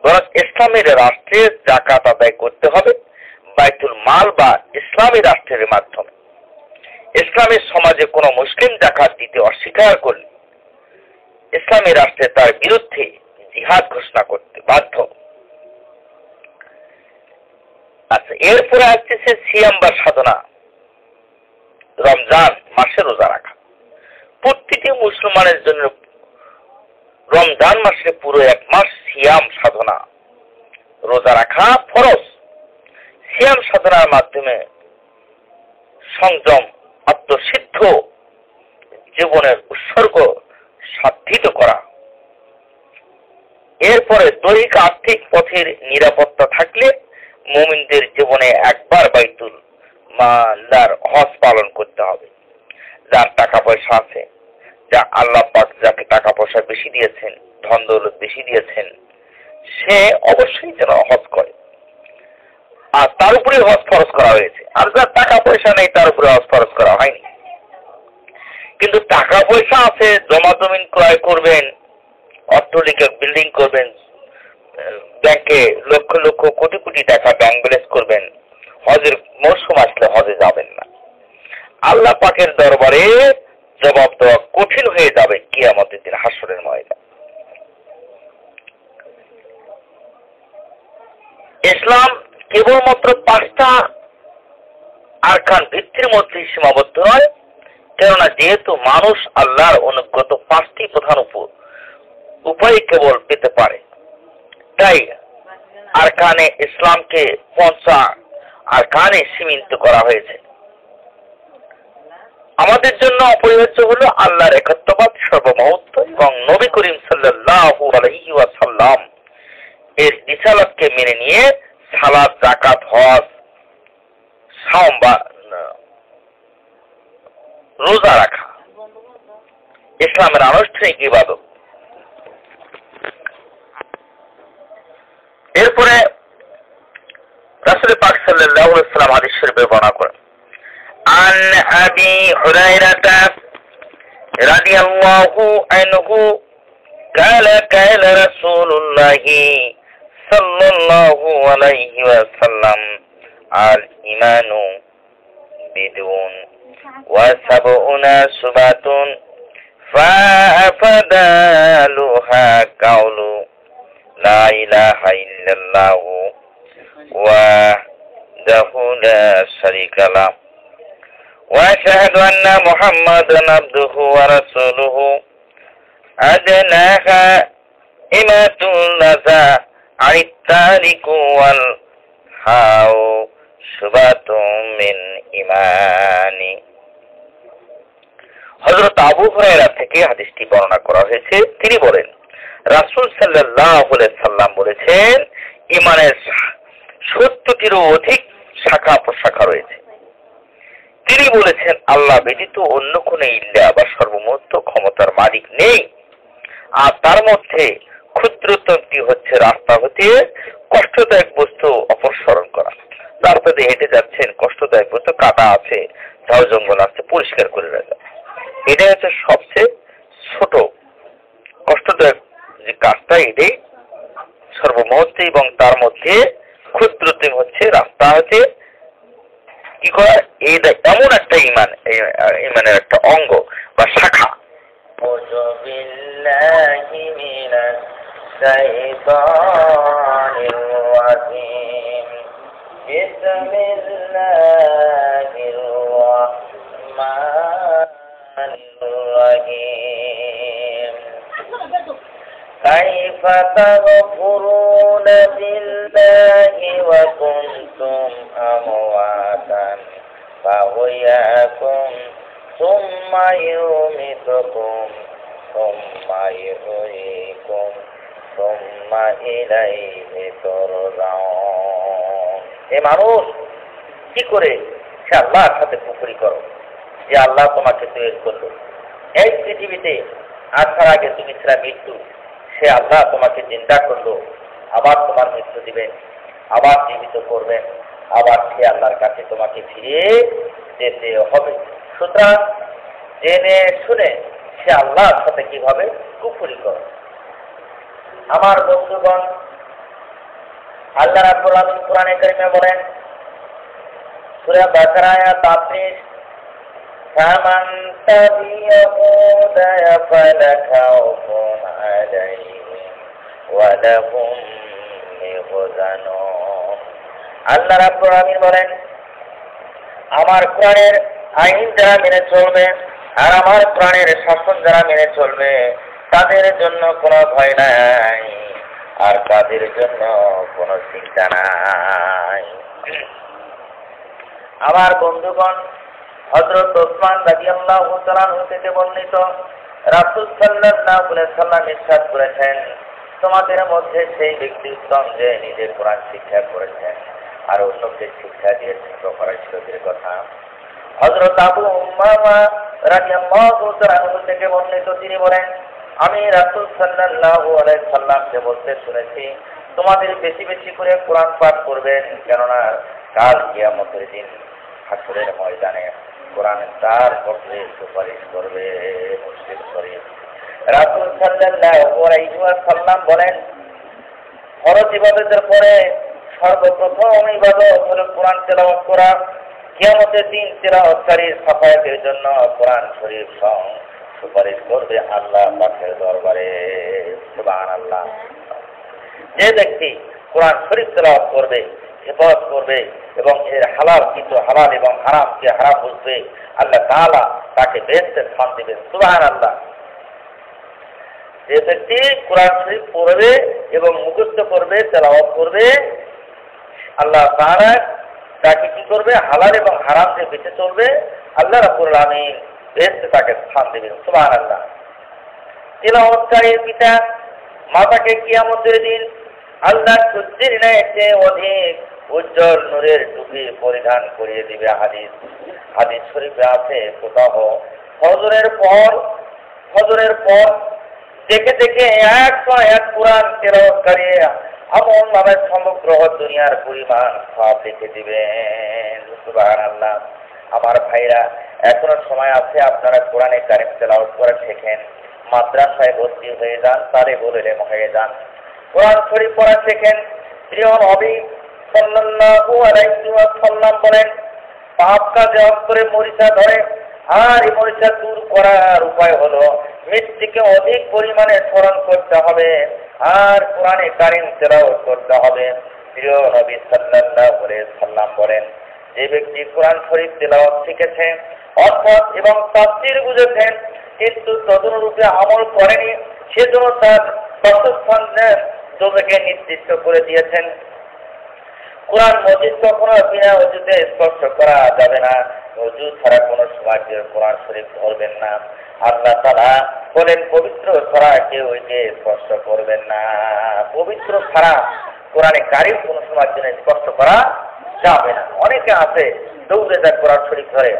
বরং ইসলামের রাষ্ট্রে যাকাত আদায় করতে হবে বাইতুল মাল বা ইসলামী রাষ্ট্রের মাধ্যমে। ইসলামের সমাজে কোনো মুসলিম যাকাত দিতে অস্বীকার করলে ইসলামী রাষ্ট্রে তার বিরুদ্ধে জিহাদ ঘোষণা করতে বাধ্য। আচ্ছা, এরপরে আসছে সিয়াম বা সাধনা। রমজান মাসে রোজা রাখা প্রতিটি মুসলমানের জন্য রমজান মাসে পুরো 1 মাস সিয়াম সাধনা রোজা রাখা ফরজ। সিয়াম সাধনার মাধ্যমে সংযম, আত্মসিদ্ধ জীবনের উৎসর্গ সাধিত করা। এরপরে দৈহিক আর্থিক পথের নিরাপত্তা থাকলে মুমিনদের জীবনে একবার বাইতুল মালার হজ পালন করতে হবে। যার টাকা পয়সা আছে, যা আল্লাহ পাক যাকে টাকা পয়সা বেশি দিয়েছেন, ধন দৌলত বেশি দিয়েছেন, সে অবশ্যই যেন হজ করে। আর তার উপরে হজ ফরজ করা হয়েছে। আর যার টাকা পয়সা নেই তার উপরে হজ ফরজ করা হয়নি। কিন্তু টাকা পয়সা আছে, জমা জমিন ক্রয় করবেন, অট্টালিকা বিল্ডিং করবেন, ব্যাংকে লক্ষ লক্ষ কোটি কোটি টাকা ব্যাংক ব্যালেন্স করবেন, হজের মৌসুম আসলে হজে যাবেন না। আল্লাহ পাকের দরবারে জবাব দেওয়া কঠিন হয়ে যাবে কিয়ামতের দিন হাসরের ময়দানে। ইসলাম কেবলমাত্র 5টা আরকান ভিত্তির মধ্যে সীমাবদ্ধ নয়, কেননা যেহেতু মানুষ আল্লাহর অনুগত 5টি প্রধান উপায় কেবল পেতে পারে, তাই আরকানে ইসলামকে 5 আরকানে সীমিত করা হয়েছে। আমাদের জন্য অপরিহার্য হলো আল্লাহর একত্ববাদ, সার্বভৌমত্ব এবং নবী করিম সাল্লাল্লাহু আলাইহি ওয়াসাল্লাম এর রিসালাতকে মেনে নিয়ে সালাত, যাকাত, হজ, সাওম বা রোজা রাখা ইসলামের আনুষ্ঠানিক ইবাদত। এরপরে রাসূল পাক সাল্লাল্লাহু আলাইহি ওয়াসাল্লাম হাদিস শরীফে বর্ণনা করেন, আন আবি হুরায়রা রাদিয়াল্লাহু আনহু قال قال رسول الله صلى الله عليه وسلم الإيمان بدون وسبعون شعبة فأفضلها قول لا إله إلا الله وحده لا شريك له وأشهد أن محمدا عبده ورسوله أدناها إماتة الأذى عن التارك والهاو شعبة من إيمانه। হযরত আবু হুরায়রা থেকে হাদিসটি বর্ণনা করা হয়েছে। তিনি বলেন, রাসূল সাল্লাল্লাহু আলাইহি সাল্লাম বলেছেন, ঈমানের 70টিরও অধিক শাখা প্রশাখা রয়েছে। তিনি বলেছেন আল্লাহ ব্যতীত অন্য কোনো ইল্লাহ বা সর্বমোক্ত ক্ষমতার মালিক নেই। আর তার মধ্যে ক্ষুদ্রতমটি হচ্ছে রাস্তা হতে কষ্টদায়ক বস্তু অপসরণ করা। রাস্তাতে হেঁটে যাচ্ছেন, কষ্টদায়ক বস্তু কাটা আছে, ঝাউ জঙ্গল আছে, পরিষ্কার করে রাখা। এটাই হচ্ছে সবচেয়ে ছোট কষ্টদায়ক যে কাজটা, এটাই সর্বমহত্ব এবং তার মধ্যে ক্ষুদ্রতম হচ্ছে রাস্তা হচ্ছে কি করা। এটা এমন একটা ইমানের একটা অঙ্গ বা শাখা। كيف تغفرون بالله وكنتم أمواتا فأحياكم ثم يميتكم ثم يحييكم ثم إليه ترجعون। এ মানুষ কি করে সে আল্লাহর সাথে কুফরি করো যে আল্লাহ তোমাকে তৈরি করলো এই পৃথিবীতে, আসার আগে তুমি ছিলা মৃত্যু, সে আল্লাহ তোমাকে জিন্দা করলো, আবার তোমার মৃত্যু দিবেন, আবার জীবিত করবেন, আবার সে আল্লাহর কাছে তোমাকে ফিরে যেতে হবে। সুতরাং জেনে শুনে সে আল্লাহর সাথে কিভাবে কুফরি করে। আমার বন্ধুগণ, আল্লাহ রাব্বুল আলামিন কোরআনে কারিমে বলেন, সূরা বাকারা আয়াত 33, فمن تبع هداي فلا خوف عليهم ولا هم يحزنون। আল্লাহ রাব্বুল আলামিন বলেন, আমার কোরআনের আইন যারা মেনে চলবে আর আমার কোরআনের শাসন যারা মেনে চলবে তাদের জন্য কোনো ভয় নাই আর তাদের জন্য কোনো চিন্তা নাই। আমার বন্ধুগণ, হযরত ওসমান রাদিয়াল্লাহু তাআলা থেকে বর্ণিত, রাসূল সাল্লাল্লাহু আলাইহি ওয়াসাল্লাম ইরশাদ করেছেন, তোমাদের মধ্যে সেই ব্যক্তি উত্তম যে নিজে কোরআন শিক্ষা করেছেন আর অন্যকে শিক্ষা দিয়েছেন। প্রকারের কথা হযরত আবু উমামা রাদিয়াল্লাহু তাআলা থেকে বর্ণিত, তিনি বলেন, আমি রাসূল সাল্লাল্লাহু আলাইহি ওয়াসাল্লামকে বলতে শুনেছি, তোমাদের বেশি বেশি করে কোরআন পাঠ করবেন, কেননা কাল কিয়ামতের দিন হাসরের ময়দানে কোরআন তার পক্ষে সুপারিশ করবে। মুসলিম শরীফ। রাসূল সাল্লাল্লাহু আলাইহি ওয়াসাল্লাম বলেন, ফরজ ইবাদতের পরে সর্বপ্রথম ইবাদত হলো কোরআন তেলাওয়াত করা। কিয়ামতের দিন তেলাওয়াতকারীর সাফায়াতের জন্য কোরআন শরীফ সুপারিশ করবে আল্লাহ পাকের দরবারে। সুবহানাল্লাহ। যে ব্যক্তি কোরআন শরীফ তেলাওয়াত করবে, হেফাজত করবে এবং এর হালাল কিন্তু হালাল এবং হারামকে হারাম বুঝবে, আল্লাহ তাআলা তাকে বেহেশতের স্থান দেবেন। সুবহানাল্লাহ। যে ব্যক্তি কোরআন শরীফ পড়বে এবং মুখস্থ করবে, তেলাওয়াত করবে, আল্লাহ তাআলা তাকে কি করবে, হালাল এবং হারাম থেকে বেঁচে চলবে, আল্লাহ রাব্বুল আলামিন বেহেশতে তাকে স্থান দেবেন। সুবহানাল্লাহ। তেলাওয়াতকারীর পিতা মাতাকে কিয়ামতের দিন আল্লাহ সূর্যের ন্যায় অধিক উজ্জ্বল নূরের টুপি পরিধান করিয়ে দিবে। হাদিস শরীফে আছে, কোথাও ফজরের পর দেখে দেখে এক কোরআন তেলাওয়াতকারী আমল নামে সমগ্র দুনিয়ার পরিমাণ সব লিখে দিবেন। সুবহানাল্লাহ। আমার ভাইরা, এখনো সময় আছে, আপনারা কোরআনে কারিম তেলাওয়াত করে শেখেন, মাদ্রাসায় ভর্তি হয়ে যান, তালিবুল ইলম হয়ে যান, কোরআন শরীফ পড়া শেখেন। প্রিয় নবী সাল্লাল্লাহু আলাইহি ওয়াসাল্লাম বলেন, পাপ কাজে অন্তরে মরিচা ধরে, আর এই মরিচা দূর করার উপায় হলো মৃত্যুকে অধিক পরিমাণে স্মরণ করতে হবে আর কোরআনে কারিম তেলাওয়াত করতে হবে। প্রিয় নবী সাল্লাল্লাহু আলাইহি ওয়াসাল্লাম বলেন, যে ব্যক্তি কোরআন শরীফ তেলাওয়াত শিখেছে, অর্থ এবং তাফসীর বুঝেছেন, কিন্তু তদনুরূপে আমল করেনি, সেজন্য তার বাসস্থান দোজখে নির্দিষ্ট করে দিয়েছেন। কোরআন মজিদ কখনো বিনা ওযুতে স্পর্শ করা যাবে না। ওযু ছাড়া কোনো সময় কেউ কোরআন শরীফ ধরবেন না। আল্লাহ তাআলা বলেন, পবিত্র ছাড়া কেউ একে স্পর্শ করবেন না। পবিত্র ছাড়া কোরআনে কারিম কোন সময়ের জন্য স্পষ্ট করা যাবে না। অনেকে আছে দৌড়ে যায় কোরআন শরীফ ধরে,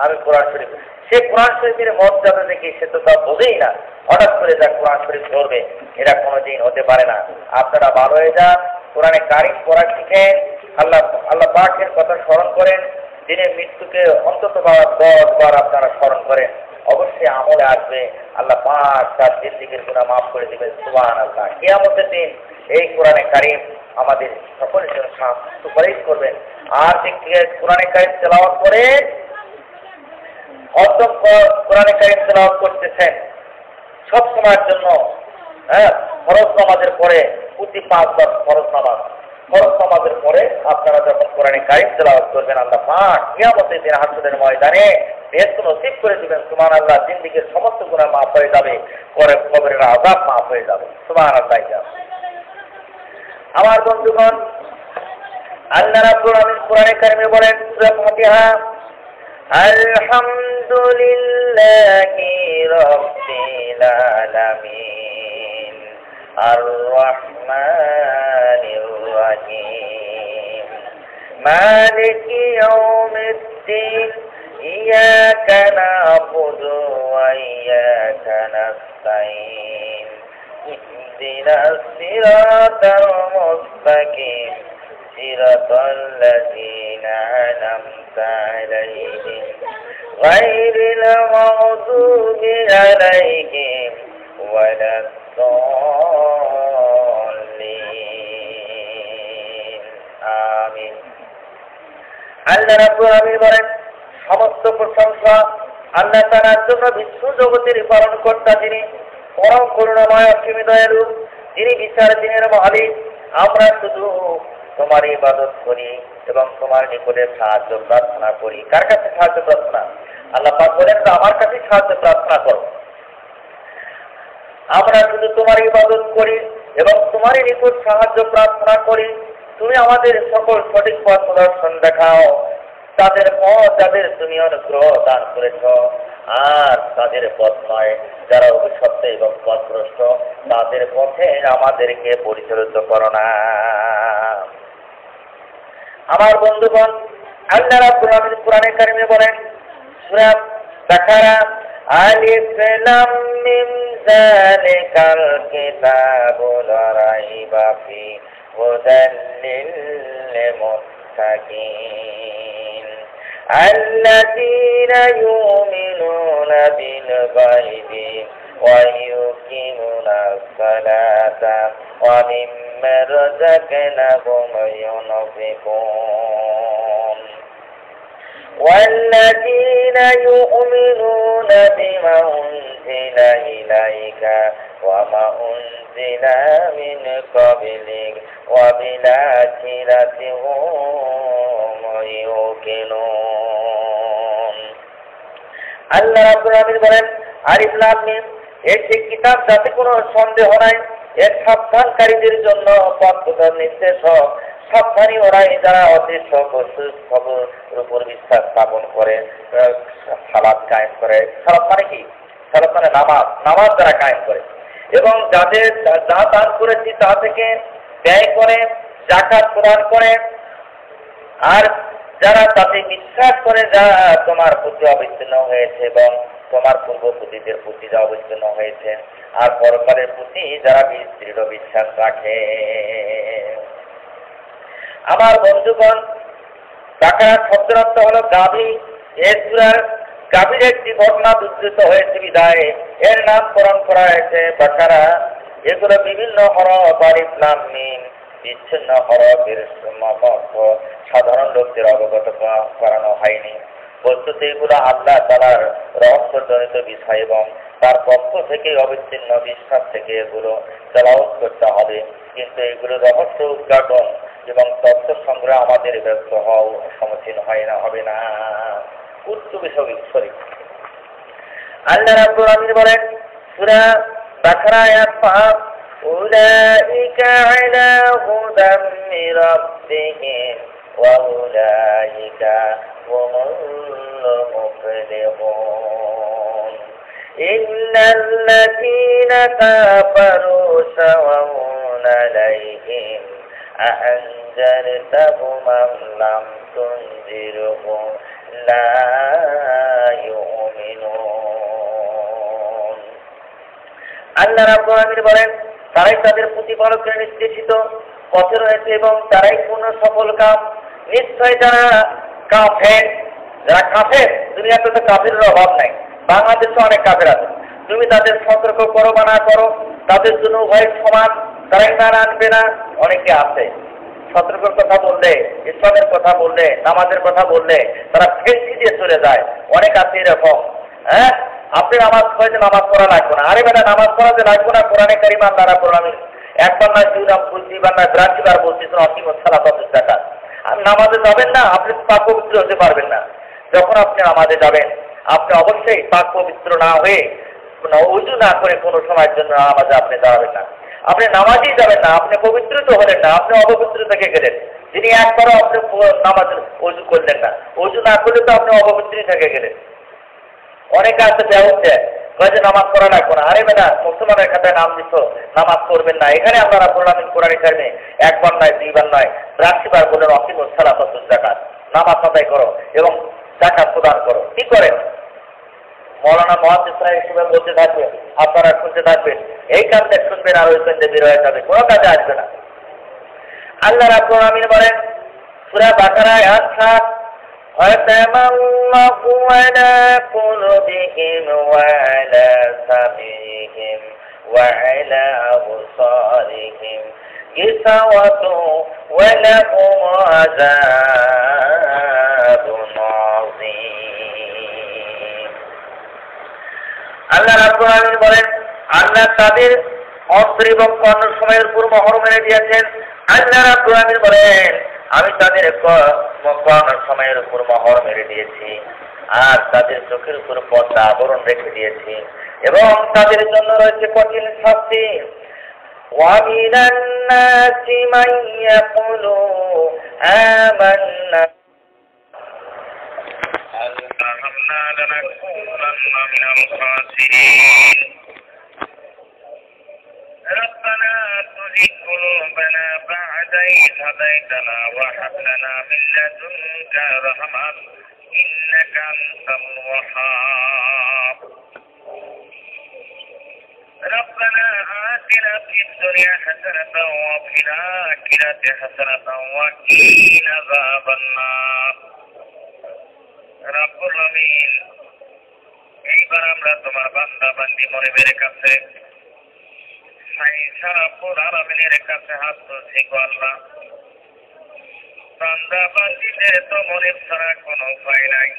আমি কোরআন শরীফ, সে কোরআন শরীফের মর্যাদা দেখি সে তো তা বোঝেই না, হঠাৎ করে যা কোরআন শরীফ ধরবে, এটা কোনোদিন হতে পারে না। আপনারা ভালো হয়ে যান, কোরআনে কারিম পড়া শিখেন, আল্লাহ পাকের কথা স্মরণ করেন, দিনের মৃত্যুকে অন্তত 10 বার আপনারা স্মরণ করেন, অবশ্যই আমলে আসবে। আল্লাহ পাক তার জিন্দেগীর গুনাহ মাফ করে দিবেন। সুবহানাল্লাহ। কিয়ামতের দিন এই কোরআনে কারিম আমাদের সকলের জন্য সুপারিশ করবেন। আর দিক থেকে কোরআনে কারিম তেলাওয়াত করে কোরআনে কারিম তেলাওয়াত করতেছেন সব সময়ের জন্য, ফরজ নামাজের পরে প্রতি 5 বার ফরজ নামাজের পরে আপনারা যখন কোরআনে কারিম তেলাওয়াত করবেন, আল্লাহ পাক কিয়ামতের দিন হাসরের ময়দানে বেহেশত নসিব করে দিবেন। সুবহানাল্লাহ। জিন্দেগীর সমস্ত গুনাহ মাফ হয়ে যাবে, কবরের আযাব মাফ হয়ে যাবে। সুবহানাল্লাহ। আমার বন্ধুগণ, আল্লাহ রাব্বুল আলামিন কোরআনে কারিমে বলেন, সূরা ফাতিহা, আলহামদুলিল্লাহি রাব্বিল আলামিন আর রাহমানির রাহিম মালিকি ইয়াউমিদ্দিন ইয়াকা না'বুদু ওয়া ইয়াকা নাস্তাঈন اهدنا الصراط المستقيم صراط الذين أنعمت عليهم غير المغضوب عليهم ولا الضالين آمين। আল্লাহ রাব্বুল আলামিন বলেন, সমস্ত প্রশংসা আল্লাহ তাআলার জন্য, বিশ্ব জগতের পালনকর্তা যিনি পরম করুণাময় অসীম দয়ালু, যিনি বিচার দিনের মালিক। আমরা শুধু তোমার ইবাদত করি এবং তোমার নিকটে সাহায্য প্রার্থনা করি। কার কাছে সাহায্য প্রার্থনা? আল্লাহ পাক বলেন, আমার কাছে সাহায্য প্রার্থনা করো। আমরা শুধু তোমার ইবাদত করি এবং তোমারই নিকট সাহায্য প্রার্থনা করি। তুমি আমাদের সকল সঠিক পথ প্রদর্শন দেখাও। তাদের পথ যাদের তুমি অনুগ্রহ দান করেছ, আর তাদের পথ নয় যারা অভিশপ্ত এবং পথভ্রষ্ট, তাদের পথে আমাদেরকে পরিচালিত করো না। আমার বন্ধুগণ, আল্লাহ রাব্বুল আলামিন কোরআনে কারিমে বলেন, সূরা বাকারা, আলিফ লাম মিম যালিকাল কিতাবু লা রাইবা ফি হুদাল লিল মুত্তাকিন আল্লাযীনা ইউমিনুনা বিল গায়বি ওয়া ইউকিমুনাস সালাতা ওয়া মিম্মা রাযাকনাহুম ينفقون والذين يؤمنون بما أنزل إليك وما أنزل من قبلك وبالآخرة هم يوقنون আল্লাহ রাব্বুল আলামিন বলেন, আলিফ লাম মিম, এই কিতাব যাতে কোনো সন্দেহ নাই, এর সাবধানকারীদের জন্য পথ নির্দেশক। সাবধানী ওরাই যারা অদৃশ্য বস্তুর উপর বিশ্বাস স্থাপন করে, সালাত কায়েম করে। সালাত মানে কি? সালাত মানে নামাজ যারা কায়েম করে এবং যাদের যা দান করেছি তা থেকে ব্যয় করে, যাকাত প্রদান করে, আর যারা তাতে বিশ্বাস করে যা তোমার প্রতি অবিচ্ছিন্ন হয়েছে এবং তোমার পূর্বপুরুষদের প্রতি যা অবিচ্ছিন্ন হয়েছে, আর পরকালের প্রতি যারা দৃঢ় বিশ্বাস রাখে। আমার বন্ধুগণ, বাকারা শব্দের অর্থ হলো গাভী। এর সূরার গাভীর একটি ঘটনা উদ্ধৃত হয়েছে বিধায় এর নামকরণ করা হয়েছে বাকারা। এগুলো বিভিন্ন হরফ, আলিফ লাম মিম, বিচ্ছিন্ন হরফের সাধারণ লোকদের অবগত করানো হয়নি। বস্তুত এগুলো আল্লাহ তাআলার রহস্যজনিত বিষয় এবং তার পক্ষ থেকে অবিচ্ছিন্ন বিশ্বাস থেকে এগুলো তেলাওয়াত করতে হবে। কিন্তু এগুলো রহস্য উদ্ঘাটন এবং তথ্য সংগ্রহ আমাদের ব্যস্ত হওয়া সমীচীন হবে না। উচ্চ বিষয় আল্লাহ রাব্বুল আলামিন বলেন, সূরা বাকারা আয়াত 5, উলাইকা আলা হুদাম মির রাব্বিহিম ওয়া উলাইকা হুমুল মুফলিহুন ইল্লাল্লাযীনা কাফারু সাওয়াউন আলাইহিম أأنذرتهم أم لم تنذرهم لا يؤمنون আল্লাহ রাব্বুল আলামিন বলেন তারাই তাদের প্রতিপালককে নির্দেশিত পথে রয়েছে এবং তারাই পূর্ণ সফল কাম। নিশ্চয় যারা কাফের দুনিয়াতে তো কাফেরের অভাব নাই, বাংলাদেশে অনেক কাফের আছে। তুমি তাদের সতর্ক করো বা না করো, তাদের জন্য উভয় সমান, তারা ইমান আনবে না। অনেকে আছে সতর্কের কথা বললে, ইসলামের কথা বললে, নামাজের কথা বললে তারা ফেন্সি দিয়ে চলে যায়। অনেক আছে এরকম। হ্যাঁ, আপনি নামাজ পড়ে নামাজ পড়া লাগবে না। আরে বেটা, নামাজ পড়াতে লাগবে না। কোরআনে কারীম আল্লাহ রাব্বুল আলামিন একবার না দুইবার দুইবার না 82 বার বলতেছেন অসীমত সালাত যাকাত। আর নামাজে যাবেন না, আপনি পাক পবিত্র হতে পারবেন না। যখন আপনি নামাজে যাবেন, আপনি অবশ্যই পাক পবিত্র না হয়ে ওযু না করে কোনো সময়ের জন্য নামাজে আপনি দাঁড়াবেন না। আপনি নামাজেই যাবেন না, আপনি পবিত্র তো হলেন না, আপনি অপবিত্র থেকে গেলেন। যিনি একবারও আপনি নামাজ ওযু করলেন না, ওযু না করলে তো আপনি অপবিত্রই থেকে গেলেন। অনেকে আছে ব্যবহার দেয়, কয় যে নামাজ পড়া লাগবে না। আরে বেটা, মুসলমানের খাতায় নাম দিচ্ছ, নামাজ পড়বেন না। এখানে আল্লাহ রাব্বুল আলামিন কোরআনে কারিমে একবার নয় দুইবার নয় 82 বার বলেন অসীমত সালাত যাকাত। নামাজ আদায় করো এবং যাকাত প্রদান করো। কি করেন? মৌলানা মুহাদ্দিস সাহেব হিসেবে বলতে থাকবেন, আপনারা শুনতে থাকবেন, এই কাজটা শুনবেন আর ওই কাজে বের হয়ে যাবে, কোনো কাজে আসবে না। আল্লাহ রাব্বুল আলামিন বলেন সূরা বাকারা আয়াত 7, ختم الله على قلوبهم وعلى سمعهم وعلى أبصارهم غشاوة ولهم عذاب عظيم আল্লাহ রাব্বুল আলামিন বলেন আল্লাহ তাদের অন্তর এবং কর্ণ সময়ের উপর মোহর মেরে দিয়েছেন। আল্লাহ রাব্বুল আলামিন বলেন আমি তাদের কর্ণ সময়ের উপর মোহর মেরে দিয়েছি আর তাদের চোখের উপর পর্দা আবরণ রেখে দিয়েছি এবং তাদের জন্য রয়েছে কঠিন শাস্তি। وَمِنَ النَّاسِ مَن يَقُولُ آمَنَّا لَنَكُونَنَّ مِنَ الْخَاسِرِينَ رَبَّنَا تُزِغْ قُلُوبَنَا بَعْدَ إِذْ هَدَيْتَنَا وَهَبْ لَنَا مِن لَّدُنكَ رَحْمَةً إِنَّكَ أَنتَ الْوَهَّابُ رَبَّنَا آتِنَا فِي الدُّنْيَا حَسَنَةً وَفِي الْآخِرَةِ حَسَنَةً وَقِنَا عَذَابَ النَّارِ রব্বুল আলামিন, এইবার আমরা তোমার বান্দা বান্দি মনিবের কাছে রব্বুল আলামিনের কাছে হাত তুলছি গো আল্লাহ। বান্দা বান্দিদের তো মনিব ছাড়া কোনো উপায় নাই।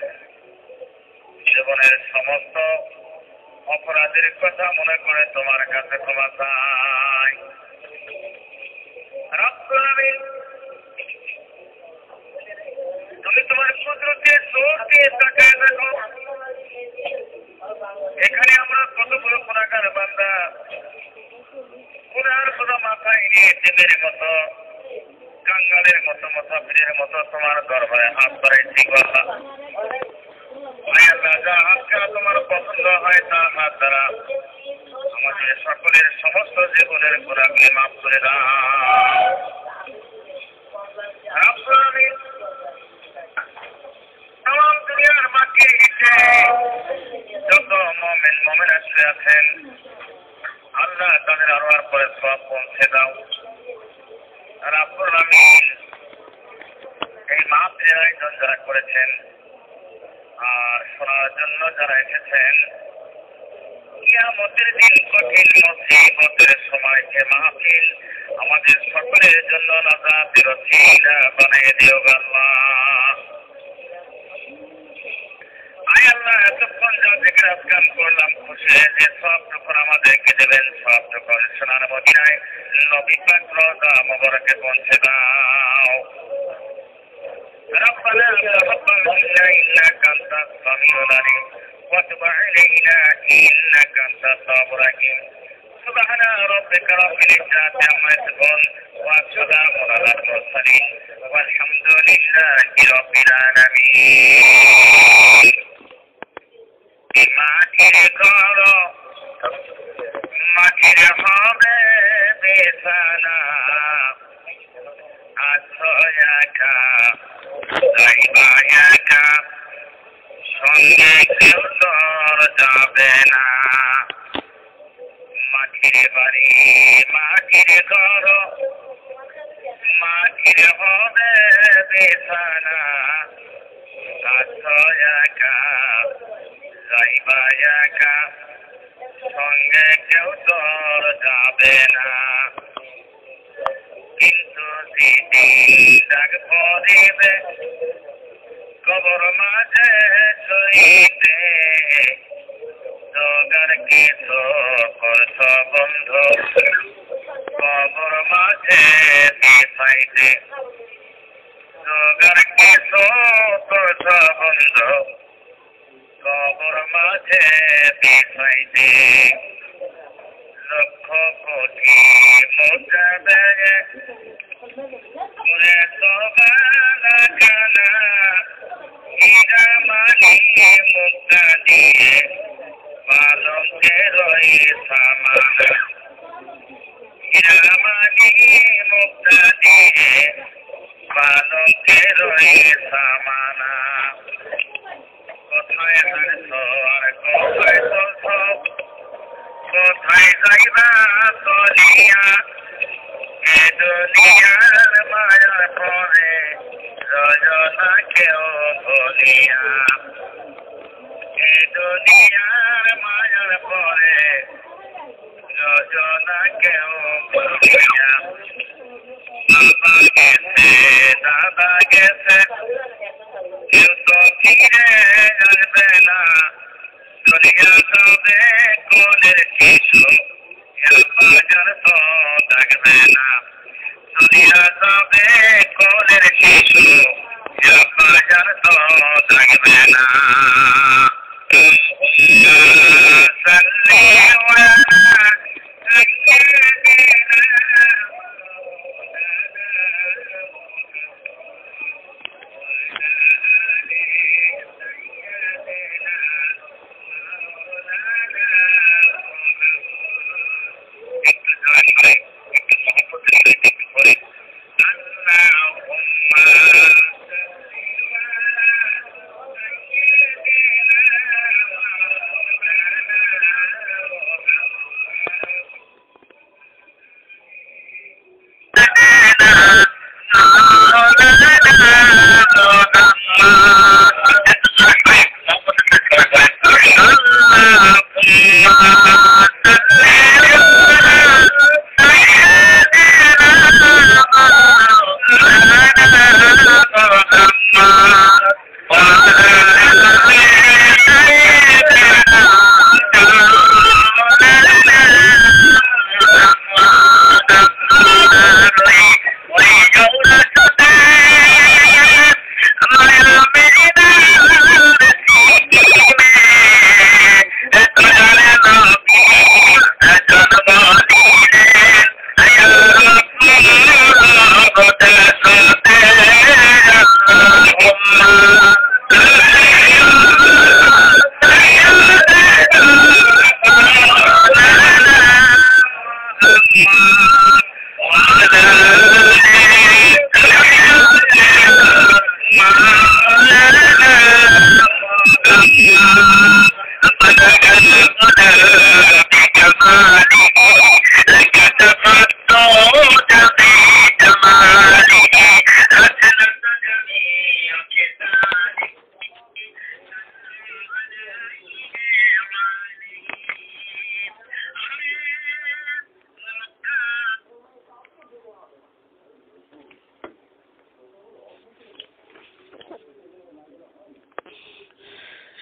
জীবনের সমস্ত অপরাধের কথা মনে করে তোমার কাছে ক্ষমা চাই। রব্বুল আলামিন, তুমি তোমার কুদরতের জোর দিয়ে তাকায় দেখো, এখানে আমরা কতগুলো গুনাহগার বান্দা গুনাহের কথা মাথায় নিয়ে দেবের মতো, কাঙ্গালের মতো, মুসাফিরের মতো তোমার দরবারে হাত বাড়াইছি গো আল্লাহ। যা হাত ছাড়া তোমার পছন্দ হয় তা হাত দ্বারা আমাদের সকলের সমস্ত জীবনের গুনাহগুলি মাফ করে দাও। রব্বুল আলামিন, তাম দুনিয়ার মাটির নিচে যত মুমিন মুমিনাত শুয়ে আছেন আল্লাহ তাদের আরওয়ার পরে সওয়াব পৌঁছে দাও। রব্বুল আলামিন, এই মাহফিলের আয়োজন যারা করেছেন আর শোনার জন্য যারা এসেছেন, কিয়ামতের দিন কঠিন মুসিবতের সময় যে মাহফিল আমাদের সকলের জন্য নাজাতের ওসিলা বানিয়ে দিও আল্লাহ। আয় আল্লাহ, এতক্ষণ যা জিকির আজকার করলাম খুশি যে সব যখন আমাদেরকে দেবেন, সব যখন সোনার মদিনায় নবী পাক রওজা মুবারকে পৌঁছে দাও। ربنا تقبل منا إنك أنت السميع العليم وتب علينا إنك أنت التواب الرحيم سبحان ربك رب العزة عما يصفون وسلام على المرسلين والحمد لله رب العالمين মাটির ঘর মাটির হবে বিছানা একা যাইবা একা সঙ্গে কেউ তোর যাবে না মাটির বাড়ি মাটির ঘর মাটির হবে বিছানা একা যাইবা একা সঙ্গে কেউ তোর যাবে না কিন্তু দিদিন ডাক পড়িবে কবর মাঝে শহীদে জগার কিছু করছ বন্ধ কবর মাঝে বিছাইতে জগার কিছু করছ বন্ধ কবর মাঝে বিছাইতে লক্ষ কোটি মুদ্রা দেয় পুরে সবানা কানা হীরা মানি মুক্তা দিয়ে পালঙ্কের ওই সামানা হীরা মানি মুক্তা দিয়ে পালঙ্কের ওই সামানা কোথায় হারছ আর কোথায় চলছ কোথায় যাইবা চলিয়া এ দুনিয়ার মায়ার পরে রজনা কেউ বলিয়া এ দুনিয়ার মায়ার পরে রজনা কেউ বলিয়া বাবা গেছে দাদা গেছে কেউ তো ফিরে আসবে না চলিয়া যাবে কোলের শিশু বাজার তো থাকবে না চলিয়া যাবে কোলের শিশু বাজার তো থাকবে না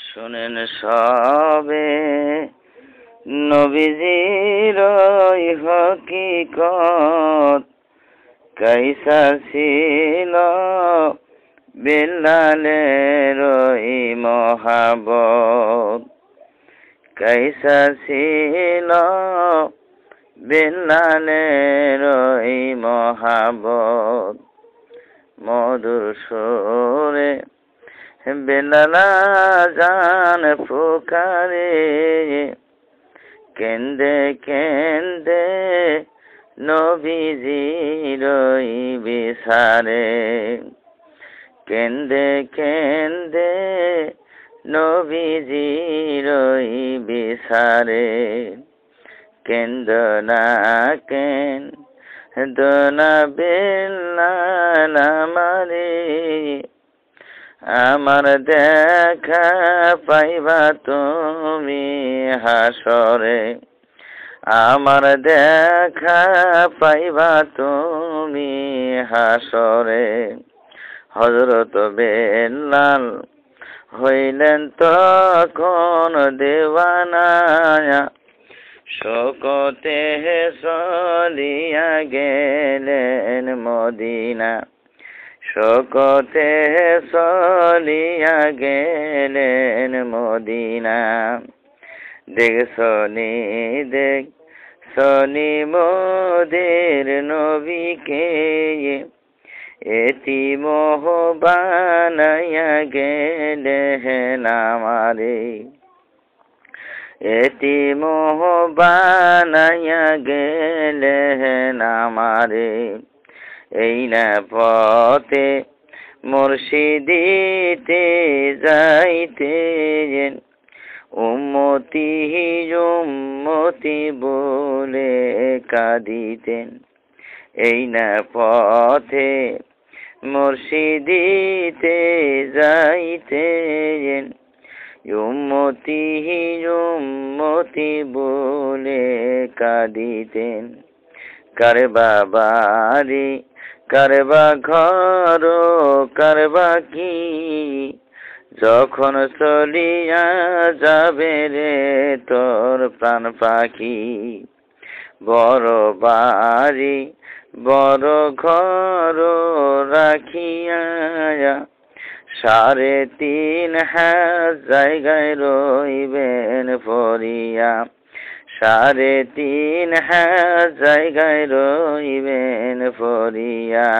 শোনেন সবে নবীজির হকিকত কাইসা ছিল বেলালের মহাবত কাইসা ছিল বেলালের মহাবত মধুর সুরে বেলালা জান ফুকারে কেন্দে কেন্দে নবীজির ওই বিচারে। কেন্দে কেন্দে নবীজির ওই বিচারে। কেন্দনা কেন্দনা বিল্লাল আমারে। আমার দেখা পাইবা তুমি হাসরে। আমার দেখা পাইবা তুমি হাসরে। হযরত বেলাল হইলেন তখন দেওয়ানা। শোকতে চলিয়া গেলেন মদিনা। শোকতে চলিয়া গেলেন মদিনা। দেখছনি দেখছনি মোদের নবীকে এতিম বানাইয়া গেলেন আমারে। এতিম বানাইয়া গেলেন আমারে। এই না পথে মুর্শিদিতে যাইতে উম্মতি উম্মতি বলে কাঁদিতেন। এই না পথে মুর্শিদিতে যাইতে উম্মতি উম্মতি বলে কাঁদিতেন। কারবা বাড়ি কারবা ঘর কারবা কি যখন চলিয়া যাবে রে তোর প্রাণ পাখি। বড় বাড়ি বড় ঘর রাখিয়া 3.5 জায়গায় রইবেন পড়িয়া। 3.5 জায়গায় রইবেন পড়িয়া।